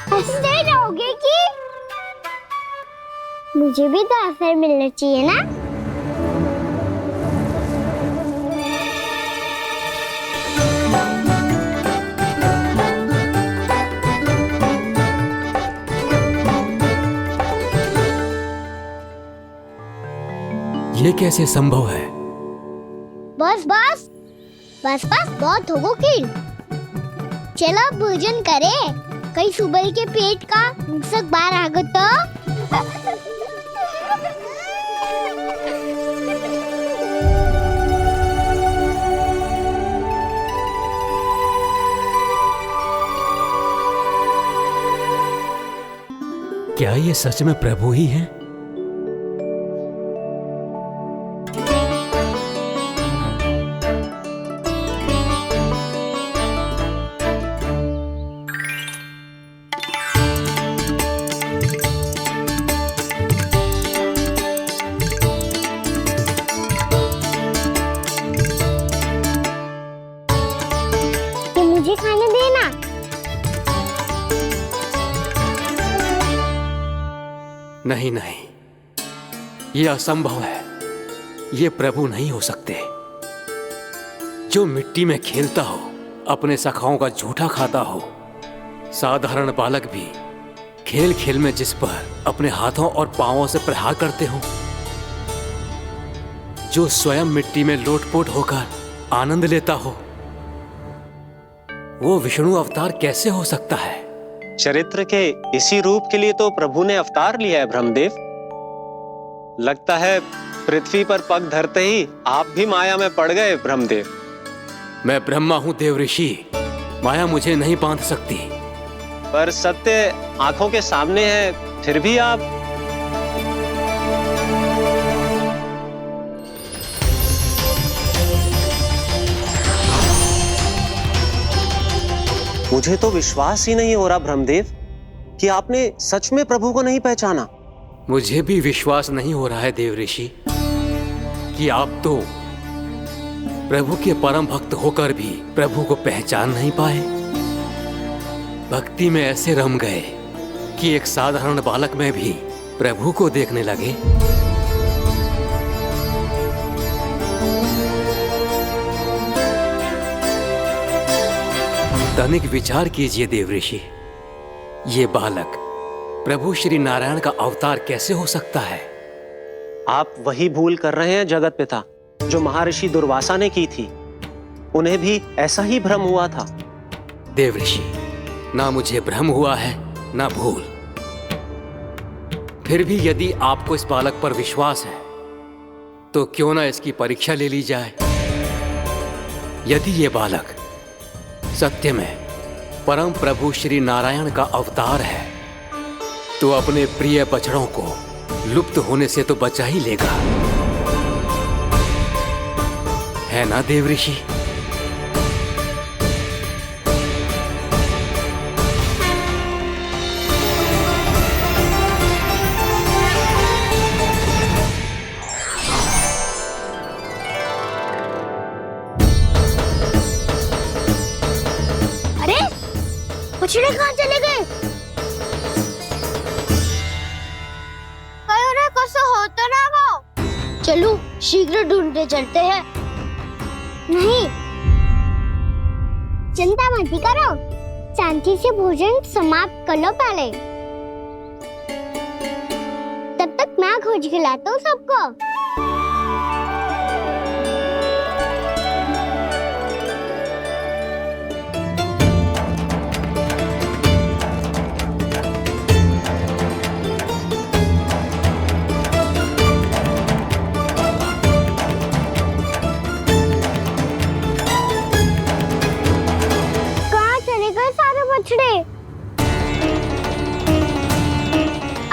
हंसते रहोगे कि? मुझे भी तो अवसर मिलना चाहिए ना। ये कैसे संभव है? बस बस बस बस बहुत हो गई। चलो भोजन करें। कहीं सुबह के पेट का मूषक बाहर आ गया तो। क्या ये सच में प्रभु ही हैं? मुझे खाने देना। नहीं नहीं, ये असंभव है। ये प्रभु नहीं हो सकते। जो मिट्टी में खेलता हो, अपने सखाओं का झूठा खाता हो, साधारण बालक भी खेल खेल में जिस पर अपने हाथों और पांवों से प्रहार करते हो, जो स्वयं मिट्टी में लोटपोट होकर आनंद लेता हो, वो विष्णु अवतार कैसे हो सकता है? चरित्र के इसी रूप के लिए तो प्रभु ने अवतार लिया है ब्रह्मदेव। लगता है पृथ्वी पर पग धरते ही आप भी माया में पड़ गए ब्रह्मदेव। मैं ब्रह्मा हूं देव ऋषि, माया मुझे नहीं बांध सकती। पर सत्य आंखों के सामने है, फिर भी आप। मुझे तो विश्वास ही नहीं हो रहा ब्रह्मदेव कि आपने सच में प्रभु को नहीं पहचाना। मुझे भी विश्वास नहीं हो रहा है देव ऋषि कि आप तो प्रभु के परम भक्त होकर भी प्रभु को पहचान नहीं पाए। भक्ति में ऐसे रम गए कि एक साधारण बालक में भी प्रभु को देखने लगे। तनिक विचार कीजिए देवऋषि, ये बालक प्रभु श्री नारायण का अवतार कैसे हो सकता है? आप वही भूल कर रहे हैं जगत पिता जो महर्षि दुर्वासा ने की थी। उन्हें भी ऐसा ही भ्रम हुआ था। देवऋषि, ना मुझे भ्रम हुआ है ना भूल। फिर भी यदि आपको इस बालक पर विश्वास है तो क्यों ना इसकी परीक्षा ले ली जाए। यदि ये बालक सत्य में परम प्रभु श्री नारायण का अवतार है तो अपने प्रिय बछड़ों को लुप्त होने से तो बचा ही लेगा, है ना देवऋषि? अरे बछड़े कहाँ चले गए? हो तो ना वो। चलो शीघ्र ढूंढते चलते हैं। नहीं, चिंता मत करो, शांति से भोजन समाप्त कर लो पहले। तब तक मैं खोज के लाता हूँ सबको।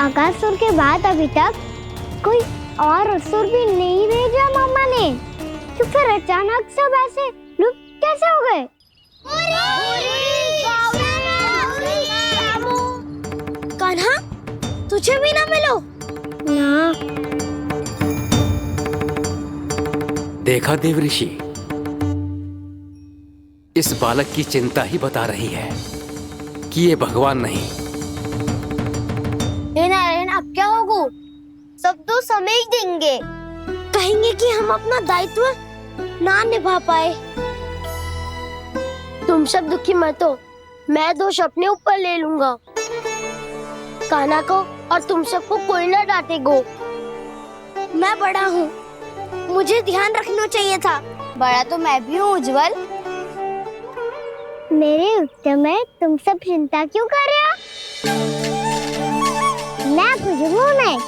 अगासुर के बाद अभी तक कोई और असुर भी नहीं भेजा मामा ने, तो फिर अचानक सब ऐसे लुप्त कैसे हो गए? कान्हा, तुझे भी ना मिलो ना। देखा देवऋषि, इस बालक की चिंता ही बता रही है कि ये भगवान नहीं। नारायण, अब क्या होगा? सब तो समझ देंगे, कहेंगे कि हम अपना दायित्व ना निभा पाए। तुम सब दुखी मत हो, मैं दोष अपने ऊपर ले लूंगा। कान्हा को और तुम सबको कोई ना डांटेगा। मैं बड़ा हूँ, मुझे ध्यान रखना चाहिए था। बड़ा तो मैं भी हूँ उज्जवल। मेरे उत्तर में तुम सब चिंता क्यों कर रहे हो? मैं बुझूंगा नहीं,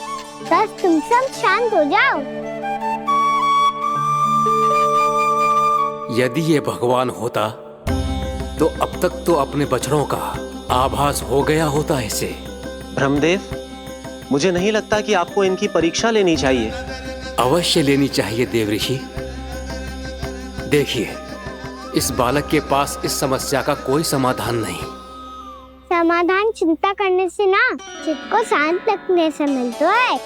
बस तुम सब शांत हो जाओ। यदि ये भगवान होता तो अब तक तो अपने बछड़ों का आभास हो गया होता इसे। ब्रह्मदेव, मुझे नहीं लगता कि आपको इनकी परीक्षा लेनी चाहिए। अवश्य लेनी चाहिए देवऋषि। देखिए, इस बालक के पास इस समस्या का कोई समाधान नहीं। समाधान चिंता करने से ना, चित्त को शांत रखने से मिलता है।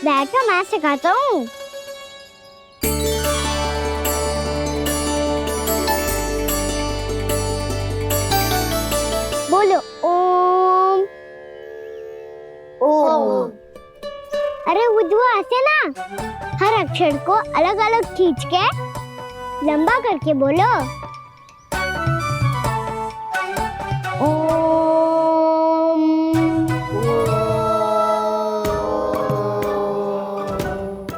बैठो, मैं सिखाता हूँ। बोलो ओम। ओम। अरे उद्धव, ऐसे ना हर अक्षर को अलग अलग खींच के लंबा करके बोलो।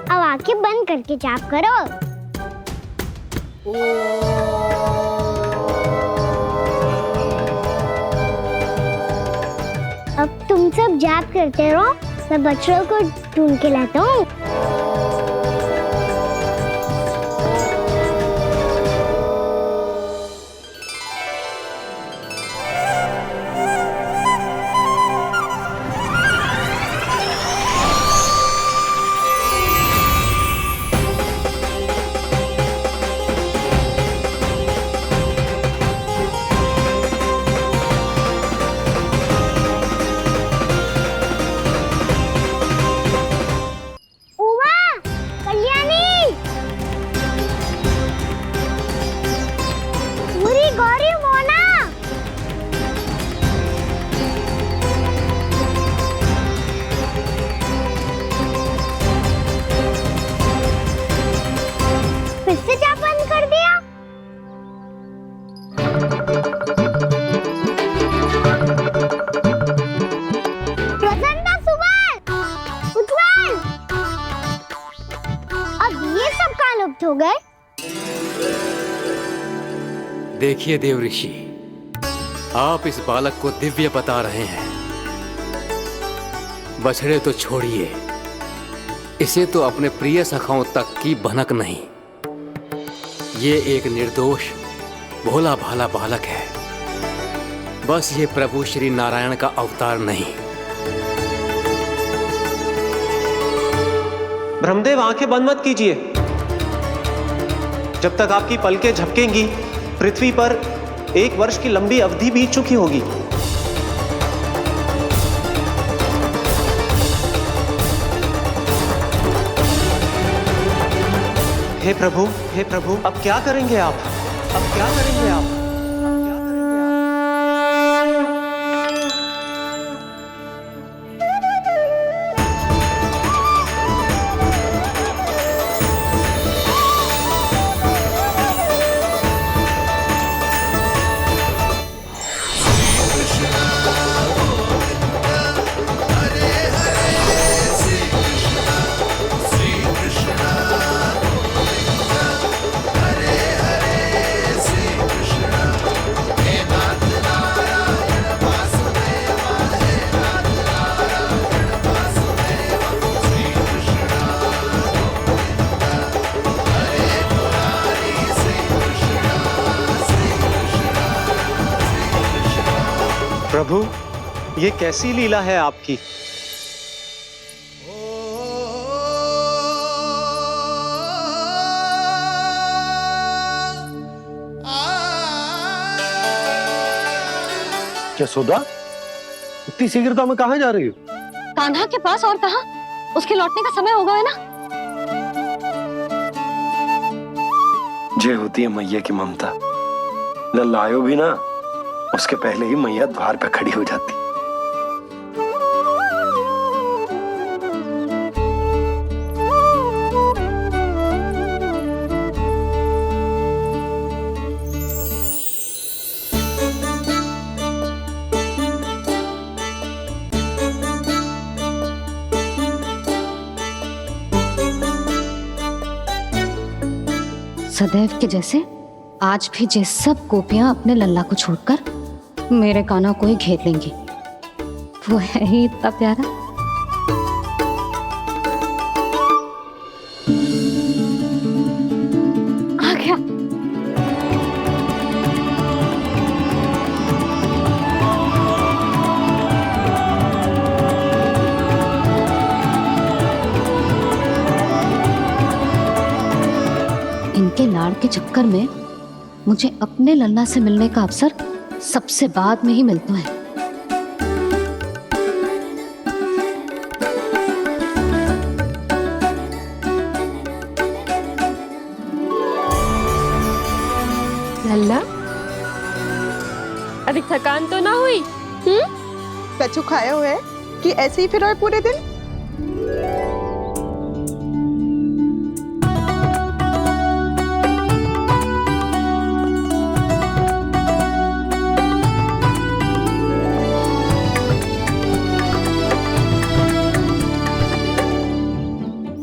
अब आंखें बंद करके जाप करो। अब तुम सब जाप करते रहो, मैं बच्चों को ढूंढ के लाता हूँ। देखिए देव ऋषि, आप इस बालक को दिव्य बता रहे हैं। बछड़े तो छोड़िए, इसे तो अपने प्रिय सखाओं तक की भनक नहीं। ये एक निर्दोष भोला भाला बालक है, बस ये प्रभु श्री नारायण का अवतार नहीं। ब्रह्मदेव, आंखें बंद मत कीजिए। जब तक आपकी पलकें झपकेंगी, पृथ्वी पर 1 वर्ष की लंबी अवधि बीत चुकी होगी। हे प्रभु, अब क्या करेंगे आप? अब क्या करेंगे आप? प्रभु, ये कैसी लीला है आपकी? यशोदा, इतनी शीघ्रता में कहाँ जा रही हो? कान्हा के पास, और कहाँ? उसके लौटने का समय हो गया है ना। ये होती है मैया की ममता। लल्ला आयो भी ना, उसके पहले ही मैया द्वार पे खड़ी हो जाती। सदैव के जैसे आज भी जे सब गोपियां अपने लल्ला को छोड़कर मेरे कान्हा को ही घेर लेंगी। वो है ही इतना प्यारा। आ गया। इनके लाड़ के चक्कर में मुझे अपने लल्ला से मिलने का अवसर सबसे बाद में ही मिलता है। लल्ला, अभी थकान तो ना हुई? कछु खाया हुआ है कि ऐसे ही फिर आए पूरे दिन?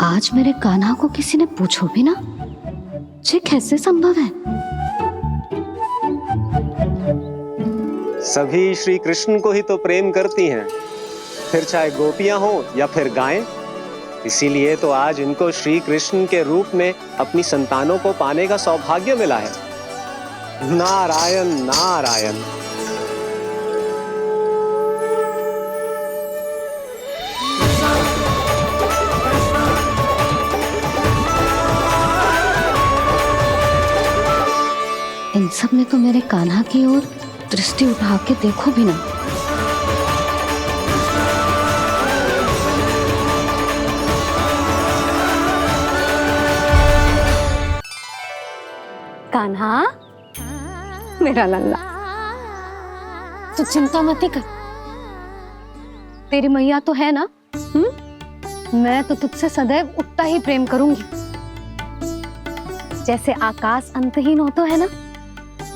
आज मेरे कान्हा को किसी ने पूछो भी ना, ये कैसे संभव है? सभी श्री कृष्ण को ही तो प्रेम करती हैं, फिर चाहे गोपियां हो या फिर गायें। इसीलिए तो आज इनको श्री कृष्ण के रूप में अपनी संतानों को पाने का सौभाग्य मिला है। नारायण नारायण। इन सब ने तो मेरे कान्हा की ओर दृष्टि उठा के देखो भी ना। कान्हा, मेरा लल्ला, तू चिंता मत कर। तेरी मैया तो है ना, मैं तो तुझसे सदैव उतना ही प्रेम करूंगी। जैसे आकाश अंतहीन होता है ना,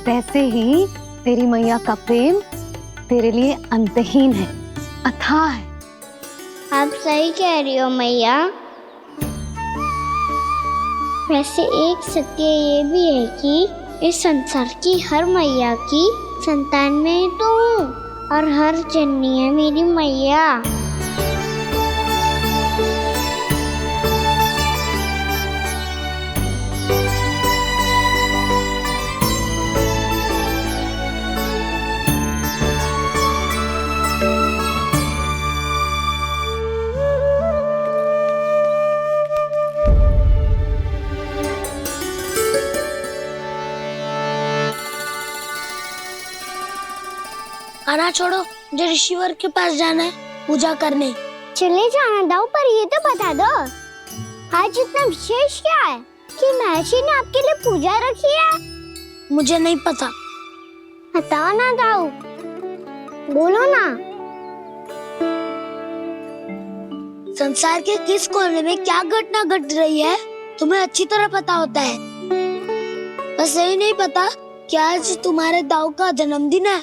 वैसे ही तेरी मैया का प्रेम तेरे लिए अंतहीन है, अथाह है। आप सही कह रही हो मैया। वैसे एक सत्य ये भी है कि इस संसार की हर मैया की संतान में तो हूँ और हर जननी है मेरी मैया। खाना छोड़ो, मुझे ऋषिवर के पास जाना है पूजा करने। चले जाना दाऊ, पर ये तो बता दो आज इतना विशेष क्या है कि महर्षि ने आपके लिए पूजा रखी है? मुझे नहीं पता। बताओ ना दाऊ, बोलो ना। संसार के किस कोने में क्या घटना घट रही है तुम्हें अच्छी तरह पता होता है। बस यही नहीं पता कि आज तुम्हारे दाऊ का जन्मदिन है।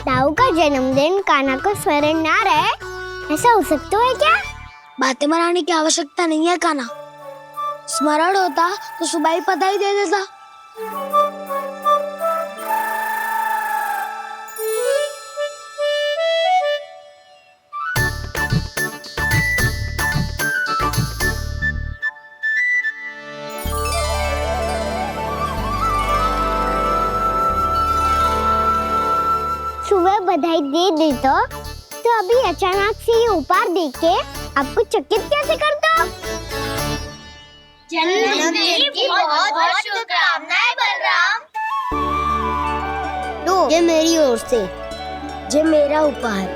दाऊ का जन्मदिन कान्हा को स्मरण ना रहे, ऐसा हो सकता है क्या? बातें बनाने की आवश्यकता नहीं है कान्हा, स्मरण होता तो सुबह ही पता ही दे देता। सुबह बधाई दे देता तो अभी अचानक से ये उपहार देख के आपको चकित कैसे कर दो? जन्मदिन की बहुत-बहुत शुभकामनाएं बलराम। दो, ये मेरी ओर से, ये मेरा उपहार।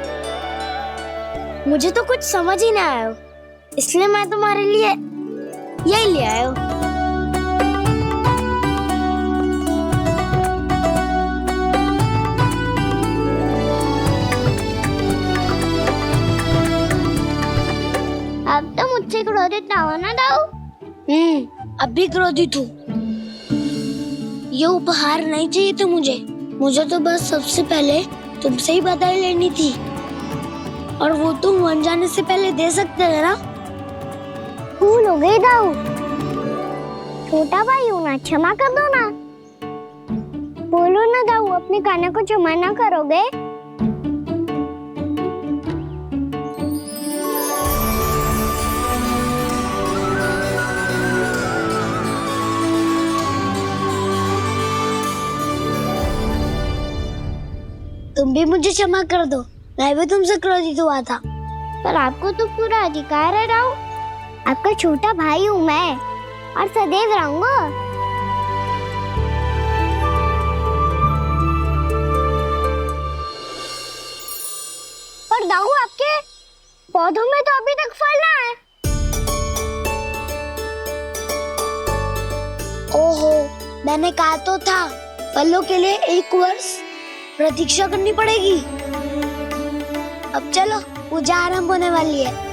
मुझे तो कुछ समझ ही ना आया, इसलिए मैं तुम्हारे लिए यही ले आया हूँ। अब तो मुझसे क्रोधित ना होना दाऊ। अब भी क्रोधित हूँ। ये उपहार नहीं चाहिए था मुझे तो बस सबसे पहले तुमसे ही बधाई लेनी थी, और वो तुम बन जाने से पहले दे सकते थे ना। भूल हो गई दाऊ, छोटा भाई हूँ ना, क्षमा कर दो ना। बोलो ना दाऊ, अपने कान्हा को क्षमा ना करोगे? तुम भी मुझे क्षमा कर दो, मैं भी तुमसे क्रोधित हुआ था। पर आपको तो पूरा अधिकार है दाऊ, आपका छोटा भाई हूँ मैं और सदैव रहूंगा। पर दाऊ, आपके पौधों में तो अभी तक फल ना है। ओहो, मैंने कहा तो था फलों के लिए 1 वर्ष प्रतीक्षा करनी पड़ेगी। अब चलो, पूजा आरंभ होने वाली है।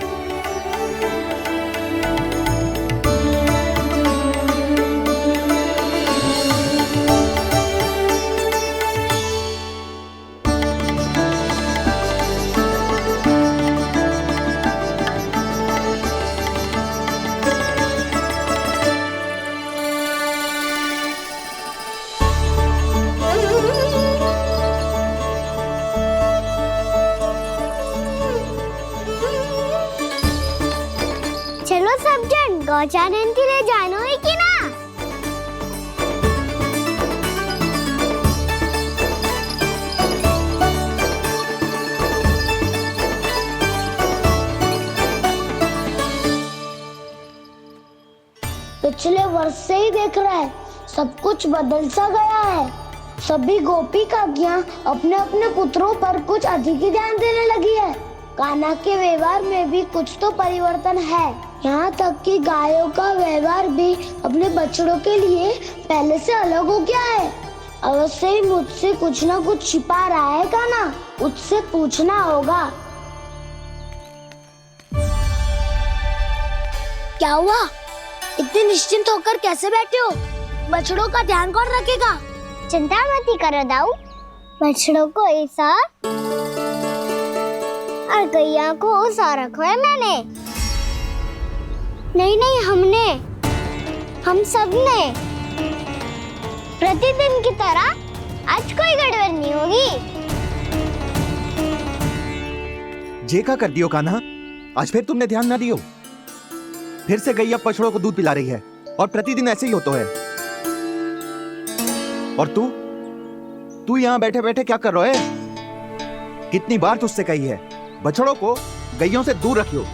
चलो सब जन गौचारण के लिए जानो है कि ना? पिछले वर्ष से ही देख रहा है, सब कुछ बदल सा गया है। सभी गोपी काकियां अपने अपने पुत्रों पर कुछ अधिक ही ध्यान देने लगी है। कान्हा के व्यवहार में भी कुछ तो परिवर्तन है। यहाँ तक कि गायों का व्यवहार भी अपने बछड़ों के लिए पहले से अलग हो गया है। अवश्य ही मुझसे कुछ ना कुछ छिपा रहा है कान्हा, उससे पूछना होगा। क्या हुआ? इतने निश्चिंत होकर कैसे बैठे हो? बछड़ों का ध्यान कौन रखेगा? चिंता मत करो दाऊ, बछड़ों को ऐसा और गैया को ऐसा रखा है मैंने। नहीं नहीं, हमने, हम सब ने। प्रतिदिन की तरह आज कोई गड़बड़ नहीं होगी। जे का कर दियो कान्हा, आज फिर तुमने ध्यान ना दियो। फिर से गैया बछड़ों को दूध पिला रही है और प्रतिदिन ऐसे ही होता है। और तू यहाँ बैठे बैठे क्या कर रहा है? कितनी बार तुझसे कही है बछड़ों को गैयों से दूर रखियो।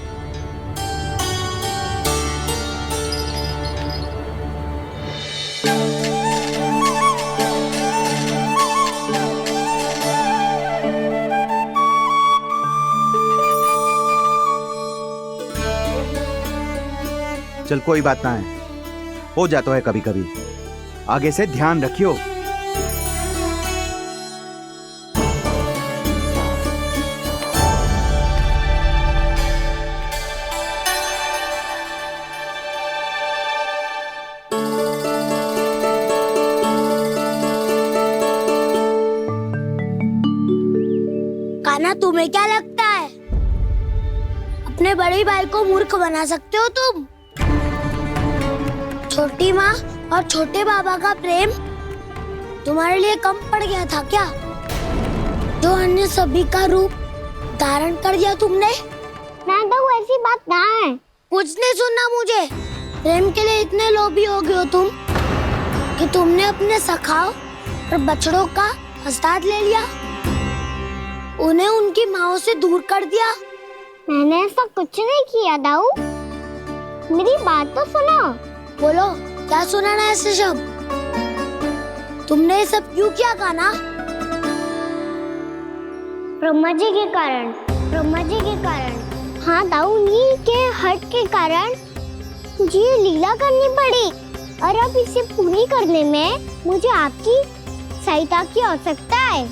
चल कोई बात ना है, हो जाता है कभी कभी। आगे से ध्यान रखियो। कान्हा, तुम्हें क्या लगता है अपने बड़े भाई को मूर्ख बना सकते हो तुम? छोटी माँ और छोटे बाबा का प्रेम तुम्हारे लिए कम पड़ गया था क्या? जो अन्य सभी का रूप धारण कर दिया तुमने? नाटक ऐसी बात ना है। कुछ नहीं सुनना मुझे। प्रेम के लिए इतने लोभी हो गए हो तुम कि तुमने अपने सखाओ और बछड़ों का हस्ताक्षर ले लिया, उन्हें उनकी माँओं से दूर कर दिया। मैंने ऐसा कुछ नहीं किया दाऊ, मेरी बात तो सुनो। बोलो, क्या सुनाना है ऐसे शब्द? तुमने ये सब क्यों किया कान्हा? ब्रह्मा जी के कारण, ब्रह्मा जी के कारण। हाँ दाऊ, नील के हट के कारण मुझे लीला करनी पड़ी, और अब इसे पूरी करने में मुझे आपकी सहायता की आवश्यकता है।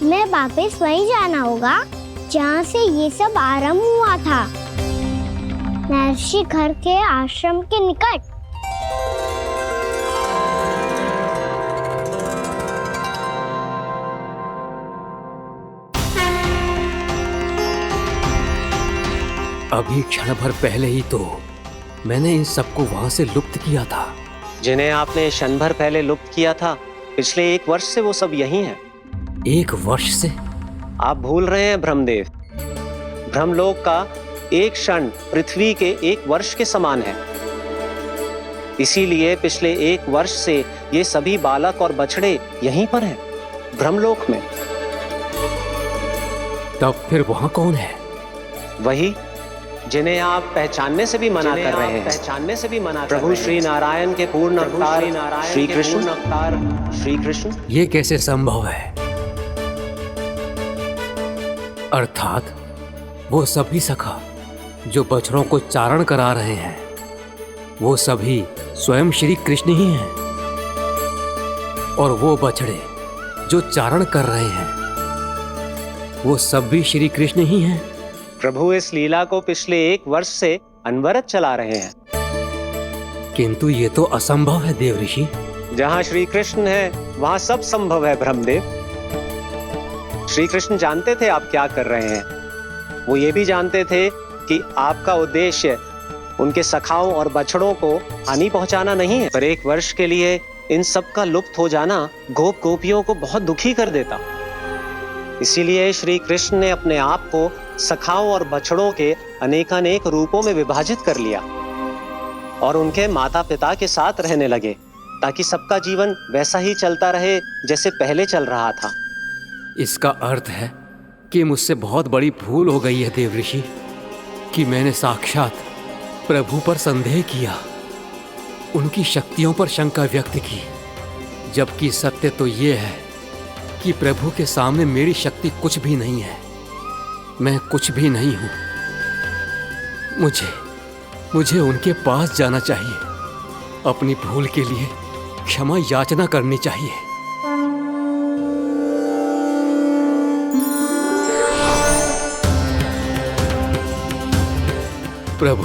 मैं वापस वहीं जाना होगा जहाँ से ये सब आरंभ हुआ था, महर्षि घर के आश्रम के निकट। अभी क्षण भर पहले ही तो मैंने इन सबको वहां से लुप्त किया था। जिन्हें आपने क्षण भर पहले लुप्त किया था, पिछले 1 वर्ष से वो सब यही हैं। 1 वर्ष से? आप भूल रहे हैं ब्रह्मदेव। ब्रह्मलोक का एक क्षण पृथ्वी के 1 वर्ष के समान है। इसीलिए पिछले 1 वर्ष से ये सभी बालक और बछड़े यहीं पर हैं, ब्रह्मलोक में। तब फिर वहां कौन है? वही जिन्हें आप पहचानने से भी मना कर रहे हैं। पहचानने से भी मना प्रभु श्री नारायण के पूर्ण अवतार श्री कृष्ण। ये कैसे संभव है? अर्थात वो सभी सखा जो बछड़ों को चारण करा रहे हैं, वो सभी स्वयं श्री कृष्ण ही हैं, और वो बछड़े जो चारण कर रहे हैं, वो सब भी श्री कृष्ण ही हैं। प्रभु इस लीला को पिछले 1 वर्ष से अनवरत चला रहे हैं। किंतु ये तो असंभव है देव ऋषि। जहाँ श्री कृष्ण है वहाँ सब संभव है ब्रह्मदेव। श्री कृष्ण जानते थे आप क्या कर रहे हैं। वो ये भी जानते थे कि आपका उद्देश्य उनके सखाओं और बछड़ों को हानि पहुंचाना नहीं है, पर 1 वर्ष के लिए इन सब का लुप्त हो जाना गोप गोपियों को बहुत दुखी कर देता। इसीलिए श्री कृष्ण ने अपने आप को सखाओं और बछड़ों के अनेकानेक रूपों में विभाजित कर लिया और उनके माता पिता के साथ रहने लगे, ताकि सबका जीवन वैसा ही चलता रहे जैसे पहले चल रहा था। इसका अर्थ है कि मुझसे बहुत बड़ी भूल हो गई है देव ऋषि, कि मैंने साक्षात प्रभु पर संदेह किया, उनकी शक्तियों पर शंका व्यक्त की, जबकि सत्य तो ये है कि प्रभु के सामने मेरी शक्ति कुछ भी नहीं है। मैं कुछ भी नहीं हूं। मुझे उनके पास जाना चाहिए, अपनी भूल के लिए क्षमा याचना करनी चाहिए। प्रभु,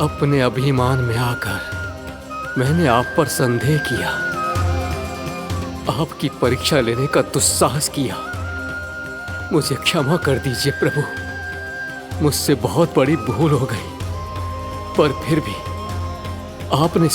अपने अभिमान में आकर मैंने आप पर संदेह किया, आपकी परीक्षा लेने का दुस्साहस किया। मुझे क्षमा कर दीजिए प्रभु, मुझसे बहुत बड़ी भूल हो गई। पर फिर भी आपने